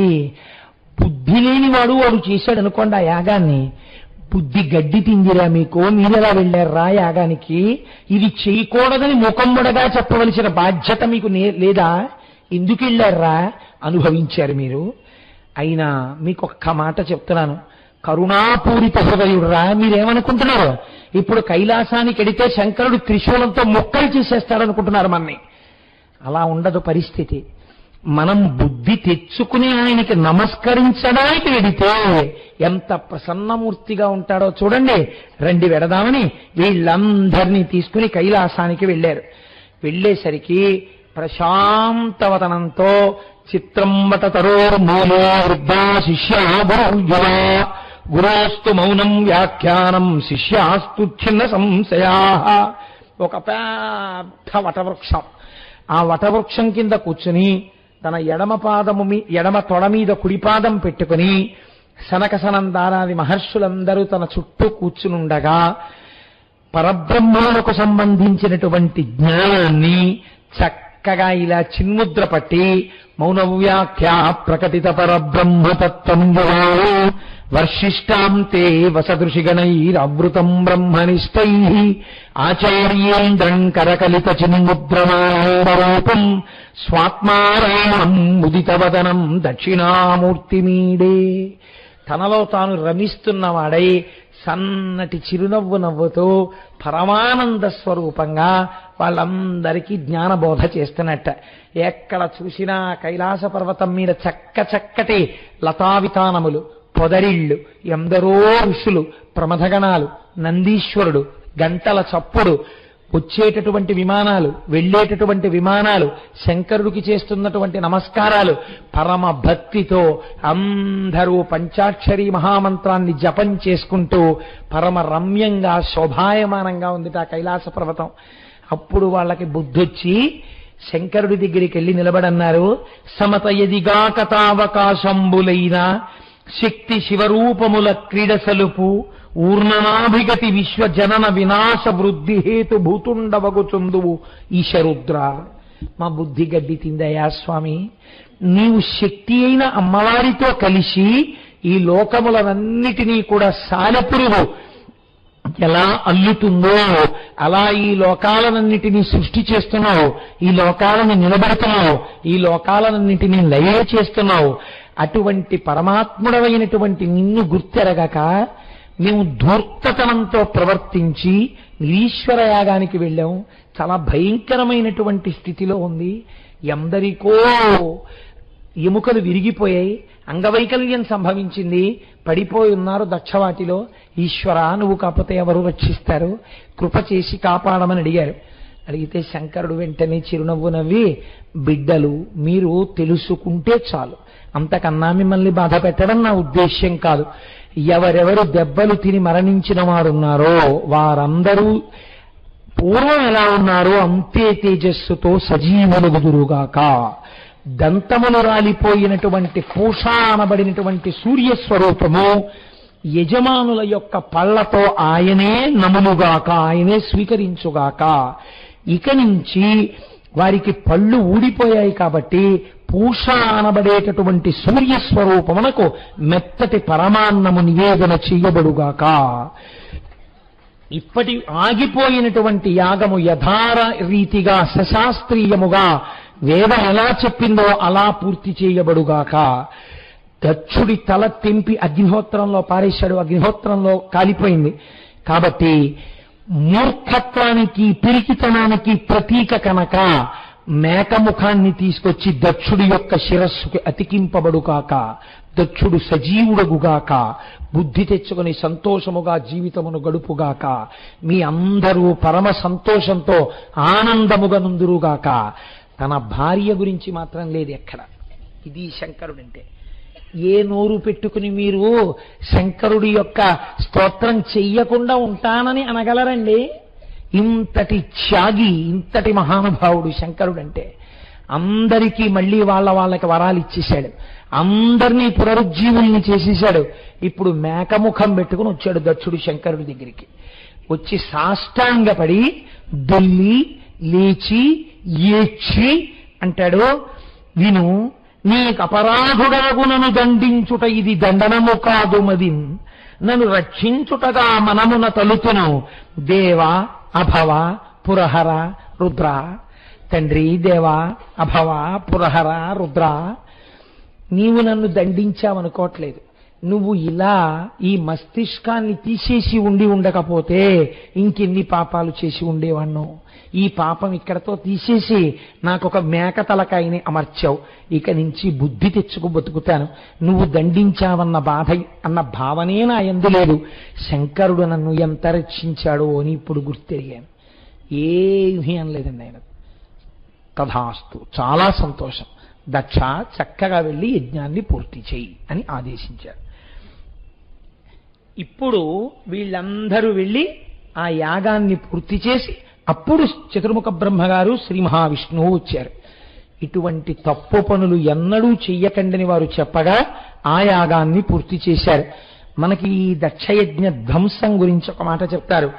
బుద్ధి లేనివాడు వాడు చేశాడు అనుకోండి ఆ యాగాన్ని. బుద్ధి గడ్డి తిందిరా మీకు, మీరెలా వెళ్ళారా యాగానికి? ఇది చేయకూడదని ముఖమ్ముడగా చెప్పవలసిన బాధ్యత మీకు లేదా? ఎందుకు వెళ్ళారా? అనుభవించారు మీరు. అయినా మీకు ఒక్క మాట చెప్తున్నాను, కరుణాపూరిత హృదయుడురా. మీరేమనుకుంటున్నారు? ఇప్పుడు కైలాసానికి వెడితే శంకరుడు త్రిశూలంతో మొక్కలు చేసేస్తాడు అనుకుంటున్నారు మనని. అలా ఉండదు పరిస్థితి. మనం బుద్ధి తెచ్చుకుని ఆయనకి నమస్కరించడానికి వెడితే ఎంత ప్రసన్నమూర్తిగా ఉంటాడో చూడండి. రండి వెడదామని వీళ్ళందరినీ తీసుకుని కైలాసానికి వెళ్ళారు. వెళ్ళేసరికి ప్రశాంతవతనంతో చిత్రంబటతరోర్మూలో వృద్ధా శిష్యా గురుర్యువ గురోస్తు మౌనం వ్యాఖ్యానం శిష్యాస్తు చిన్న సంశయా. ఒక పెద్ద వటవృక్షం, ఆ వటవృక్షం కింద కూర్చుని తన ఎడమ తొడ మీద కుడిపాదం పెట్టుకుని సనక సనందానాది మహర్షులందరూ తన చుట్టూ కూర్చునుండగా పరబ్రహ్మములకు సంబంధించినటువంటి జ్ఞానాన్ని చక్కగా ఇలా చిన్ముద్ర పట్టి మౌనవ్యాఖ్యా ప్రకటిత పరబ్రహ్మతత్వం వర్షిష్టాం తే వసదృషిగణైరవృతం బ్రహ్మనిష్టై ఆచార్యేంద్రం కరకలిత చిన్ముద్రమారూపం స్వాత్మారామం ముదితవదనం దక్షిణామూర్తిమీడే. తనలో తాను రమిస్తున్నవాడై సన్నటి చిరునవ్వు నవ్వుతూ పరమానంద స్వరూపంగా వాళ్ళందరికీ జ్ఞానబోధ చేస్తున్నట్ట. ఎక్కడ చూసినా కైలాస పర్వతం మీద చక్కటి లతావితానములు, పొదరిళ్ళు, ఎందరో ఋషులు, ప్రమథగణాలు, నందీశ్వరుడు, గంటల చప్పుడు, వచ్చేటటువంటి విమానాలు, వెళ్ళేటటువంటి విమానాలు, శంకరుడికి చేస్తున్నటువంటి నమస్కారాలు, పరమ భక్తితో అందరూ పంచాక్షరీ మహామంత్రాన్ని జపం చేసుకుంటూ పరమ రమ్యంగా శోభాయమానంగా ఉంది ఆ కైలాస పర్వతం. అప్పుడు వాళ్ళకి బుద్ధొచ్చి శంకరుడి దగ్గరికి వెళ్ళి నిలబడన్నారు. సమత ఎదిగాకతావకాశంబులైన శక్తి శివరూపముల క్రీడసలుపు ఊర్ణనాభిగతి విశ్వజనన వినాశ వృద్ధి హేతు భూతుండవగుచుందువు ఈశరుద్ర. మా బుద్ధి గడ్డి తిందయ్యా స్వామి, నీవు శక్తి అయిన అమ్మవారితో కలిసి ఈ లోకములనన్నిటినీ కూడా సాలెపురుగు ఎలా అల్లుతుందో అలా ఈ లోకాలనన్నిటినీ సృష్టి చేస్తున్నావు, ఈ లోకాలను నిలబెడుతున్నావు, ఈ లోకాలనన్నిటినీ లయ చేస్తున్నావు. అటువంటి పరమాత్ముడమైనటువంటి నిన్ను గుర్తెరగక మేము ధూర్తతనంతో ప్రవర్తించి నిరీశ్వర యాగానికి వెళ్ళాం. చాలా భయంకరమైనటువంటి స్థితిలో ఉంది. ఎందరికో ఎముకలు విరిగిపోయాయి, అంగవైకల్యం సంభవించింది, పడిపోయి ఉన్నారు దక్షవాటిలో. ఈశ్వర, నువ్వు కాకపోతే ఎవరు రక్షిస్తారు? కృప చేసి కాపాడమని అడిగారు. అడిగితే శంకరుడు వెంటనే చిరునవ్వు నవ్వి, బిడ్డలు మీరు తెలుసుకుంటే చాలు, అంతకన్నా మిమ్మల్ని బాధ పెట్టడం నా ఉద్దేశ్యం కాదు. ఎవరెవరు దెబ్బలు తిని మరణించిన వారున్నారో వారందరూ పూర్వం ఎలా ఉన్నారో అంతే తేజస్సుతో సజీవులుగుదురుగాక. దంతములు రాలిపోయినటువంటి పూష అనబడినటువంటి సూర్యస్వరూపము యజమానుల యొక్క పళ్లతో ఆయనే నములుగాక, ఆయనే స్వీకరించుగాక. ఇక నుంచి వారికి పళ్ళు ఊడిపోయాయి కాబట్టి పూష అనబడేటటువంటి సూర్యస్వరూపమునకు మెత్తటి పరమాన్నము నివేదన చెయ్యబడుగాక. ఇప్పటి ఆగిపోయినటువంటి యాగము యథార రీతిగా సశాస్త్రీయముగా వేదం ఎలా చెప్పిందో అలా పూర్తి చేయబడుగాక. దక్షుడి తల తెంపి అగ్నిహోత్రంలో పారేశాడు, అగ్నిహోత్రంలో కాలిపోయింది. కాబట్టి మూర్ఖత్వానికి పిరికితనానికి ప్రతీక కనుక మేకముఖాన్ని తీసుకొచ్చి దక్షుడి యొక్క శిరస్సుకి అతికింపబడుగాక, దక్షుడు సజీవుడగుగాక, బుద్ధి తెచ్చుకుని సంతోషముగా జీవితమును గడుపుగాక, మీ అందరూ పరమ సంతోషంతో ఆనందముగా నుందురుగాక. తన భార్య గురించి మాత్రం లేదు ఎక్కడ. ఇది శంకరుడంటే. ఏ నోరు పెట్టుకుని మీరు శంకరుడి యొక్క స్తోత్రం చెయ్యకుండా ఉంటానని అనగలరండి? ఇంతటి త్యాగి, ఇంతటి మహానుభావుడు శంకరుడంటే. అందరికీ మళ్ళీ వాళ్ళకి వరాలు ఇచ్చేశాడు, అందరినీ పునరుజ్జీవుల్ని చేసేశాడు. ఇప్పుడు మేకముఖం పెట్టుకుని వచ్చాడు దక్షుడు శంకరుడి దగ్గరికి. వచ్చి సాష్టాంగపడి దొల్లి లేచి ఏడ్చి అంటాడు, విను, నీకు అపరాధుడాగు నన్ను దండించుట ఇది దండనము కాదు మదిన్, నన్ను రక్షించుటగా మనమున తలుతును దేవ అభవ పురహర రుద్ర. తండ్రి, దేవ అభవ పురహర రుద్ర, నీవు నన్ను దండించావనుకోవట్లేదు. నువ్వు ఇలా ఈ మస్తిష్కాన్ని తీసేసి ఉండకపోతే ఇంకెన్ని పాపాలు చేసి ఉండేవాణ్ణు. ఈ పాపం ఇక్కడతో తీసేసి నాకొక మేక తలకాయని అమర్చావు. ఇక నుంచి బుద్ధి తెచ్చుకు బతుకుతాను. నువ్వు దండించావన్న బాధ అన్న భావనే నా యందు లేదు. శంకరుడు నన్ను ఎంత రక్షించాడో అని ఇప్పుడు గుర్తెరిగాను. ఏమీ అనలేదండి ఆయన. తథాస్తు, చాలా సంతోషం, దక్ష చక్కగా వెళ్ళి యజ్ఞాన్ని పూర్తి చేయి అని ఆదేశించారు. ఇప్పుడు వీళ్ళందరూ వెళ్ళి ఆ యాగాన్ని పూర్తి చేసి అప్పుడు చతుర్ముఖ బ్రహ్మగారు శ్రీ మహావిష్ణువు వచ్చారు. ఇటువంటి తప్పు పనులు ఎన్నడూ చెయ్యకండని వారు చెప్పగా ఆ యాగాన్ని పూర్తి చేశారు. మనకి ఈ దక్షయజ్ఞ ధ్వంసం గురించి ఒక మాట చెప్తారు.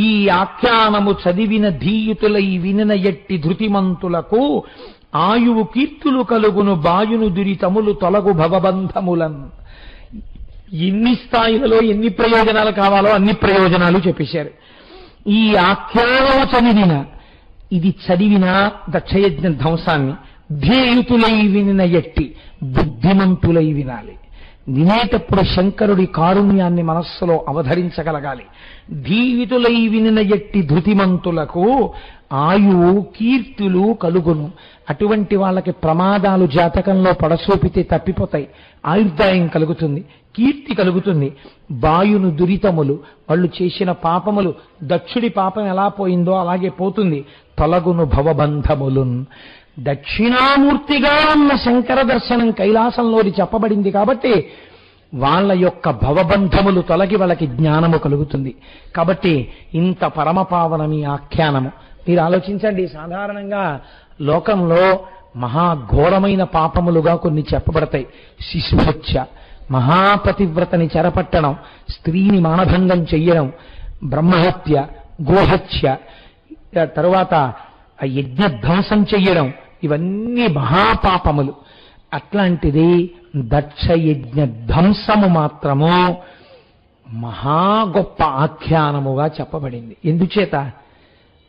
ఈ ఆఖ్యానము చదివిన ధీయుతులై వినిన ఎట్టి ధృతిమంతులకు ఆయువు కీర్తులు కలుగును బాయును దురితములు తొలగు భవబంధములన్. ఎన్ని స్థాయిలలో ఎన్ని ప్రయోజనాలు కావాలో అన్ని ప్రయోజనాలు చెప్పేశారు. ఈ ఆఖ్యానము చదివిన, ఇది చదివిన దక్షయజ్ఞ ధ్వంసాన్ని ధ్యేయుతులై వినిన ఎట్టి బుద్ధిమంతులై వినాలి. వినేటప్పుడు శంకరుడి కారుణ్యాన్ని మనస్సులో అవధరించగలగాలి. ధీవితులై వినిన ఎట్టి ధృతిమంతులకు ఆయువు కీర్తులు కలుగును. అటువంటి వాళ్ళకి ప్రమాదాలు జాతకంలో పడసోపితే తప్పిపోతాయి, ఆయుర్దాయం కలుగుతుంది, కీర్తి కలుగుతుంది. బాయును దురితములు, వాళ్ళు చేసిన పాపములు, దక్షుడి పాపం ఎలా పోయిందో అలాగే పోతుంది. తొలగును భవబంధములున్. దక్షిణామూర్తిగా ఉన్న శంకర దర్శనం కైలాసంలోని చెప్పబడింది కాబట్టి వాళ్ళ యొక్క భవబంధములు తొలగి వాళ్ళకి జ్ఞానము కలుగుతుంది. కాబట్టి ఇంత పరమపావనమి ఆఖ్యానము. మీరు ఆలోచించండి, సాధారణంగా లోకంలో మహాఘోరమైన పాపములుగా కొన్ని చెప్పబడతాయి. శిశుహత్య, మహాపతివ్రతని చెరపట్టడం, స్త్రీని మానభంగం చెయ్యడం, బ్రహ్మహత్య, గోహత్య, తరువాత యజ్ఞధ్వంసం చెయ్యడం, ఇవన్నీ మహాపాపములు. అట్లాంటిది దక్షయజ్ఞ ధ్వంసము మాత్రము మహా గొప్ప ఆఖ్యానముగా చెప్పబడింది. ఎందుచేత?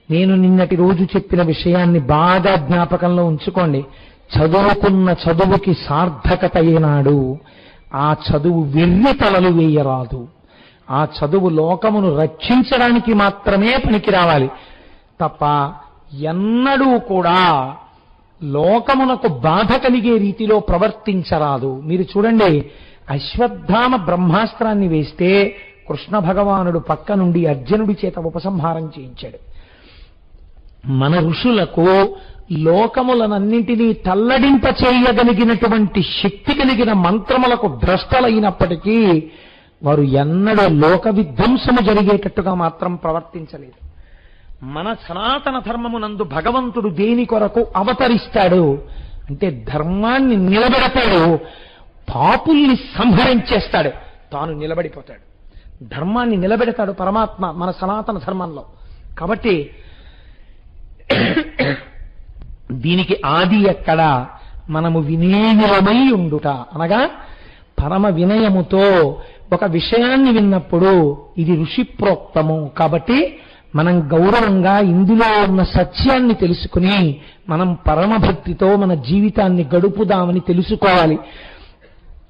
నేను నిన్నటి రోజు చెప్పిన విషయాన్ని బాగా జ్ఞాపకంలో ఉంచుకోండి. చదువుకున్న చదువుకి సార్థకత ఏనాడు ఆ చదువు వెర్రి తలలు వేయరాదు. ఆ చదువు లోకమును రక్షించడానికి మాత్రమే పనికి రావాలి తప్ప ఎన్నడూ కూడా లోకమునకు బాధ కలిగే రీతిలో ప్రవర్తించరాదు. మీరు చూడండి, అశ్వత్థామ బ్రహ్మాస్త్రాన్ని వేస్తే కృష్ణ భగవానుడు పక్క నుండి అర్జునుడి చేత ఉపసంహారం చేయించాడు. మన ఋషులకు లోకములనన్నింటినీ తల్లడింప చేయగలిగినటువంటి శక్తి కలిగిన మంత్రములకు ద్రష్టలైనప్పటికీ వారు ఎన్నడూ లోక విధ్వంసము జరిగేటట్టుగా మాత్రం ప్రవర్తించలేదు. మన సనాతన ధర్మమునందు భగవంతుడు దేని కొరకు అవతరిస్తాడు అంటే ధర్మాన్ని నిలబెడతాడు, పాపుల్ని సంహరించేస్తాడు, తాను నిలబడిపోతాడు. ధర్మాన్ని నిలబెడతాడు పరమాత్మ మన సనాతన ధర్మంలో. కాబట్టి దీనికి ఆది ఎక్కడ? మనము వినేయులమై ఉండుట అనగా పరమ వినయముతో ఒక విషయాన్ని విన్నప్పుడు ఇది ఋషిప్రోక్తము కాబట్టి మనం గౌరవంగా ఇందులో ఉన్న సత్యాన్ని తెలుసుకుని మనం పరమభక్తితో మన జీవితాన్ని గడుపుదామని తెలుసుకోవాలి.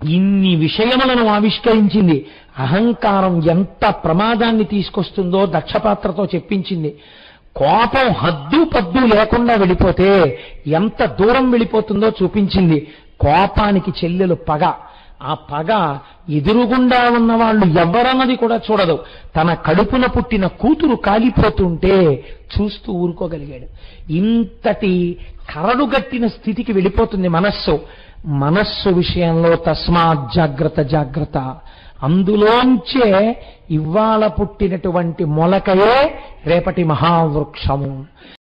ఇన్ని విషయములను ఆవిష్కరించింది. అహంకారం ఎంత ప్రమాదాన్ని తీసుకొస్తుందో దక్షపాత్రతో చెప్పించింది. కోపం హద్దు పద్దు లేకుండా వెళ్ళిపోతే ఎంత దూరం వెళ్ళిపోతుందో చూపించింది. కోపానికి చెల్లెలు పగ. ఆ పగ ఎదురుగుండా ఉన్న వాళ్ళు ఎవరన్నది కూడా చూడదు. తన కడుపున పుట్టిన కూతురు కాలిపోతుంటే చూస్తూ ఊరుకోగలిగాడు. ఇంతటి కరడుగట్టిన స్థితికి వెళ్ళిపోతుంది మనస్సు. మనస్సు విషయంలో తస్మాత్ జాగ్రత్త జాగ్రత్త. అందులోంచే ఇవాళ పుట్టినటువంటి మొలకయే రేపటి మహావృక్షము.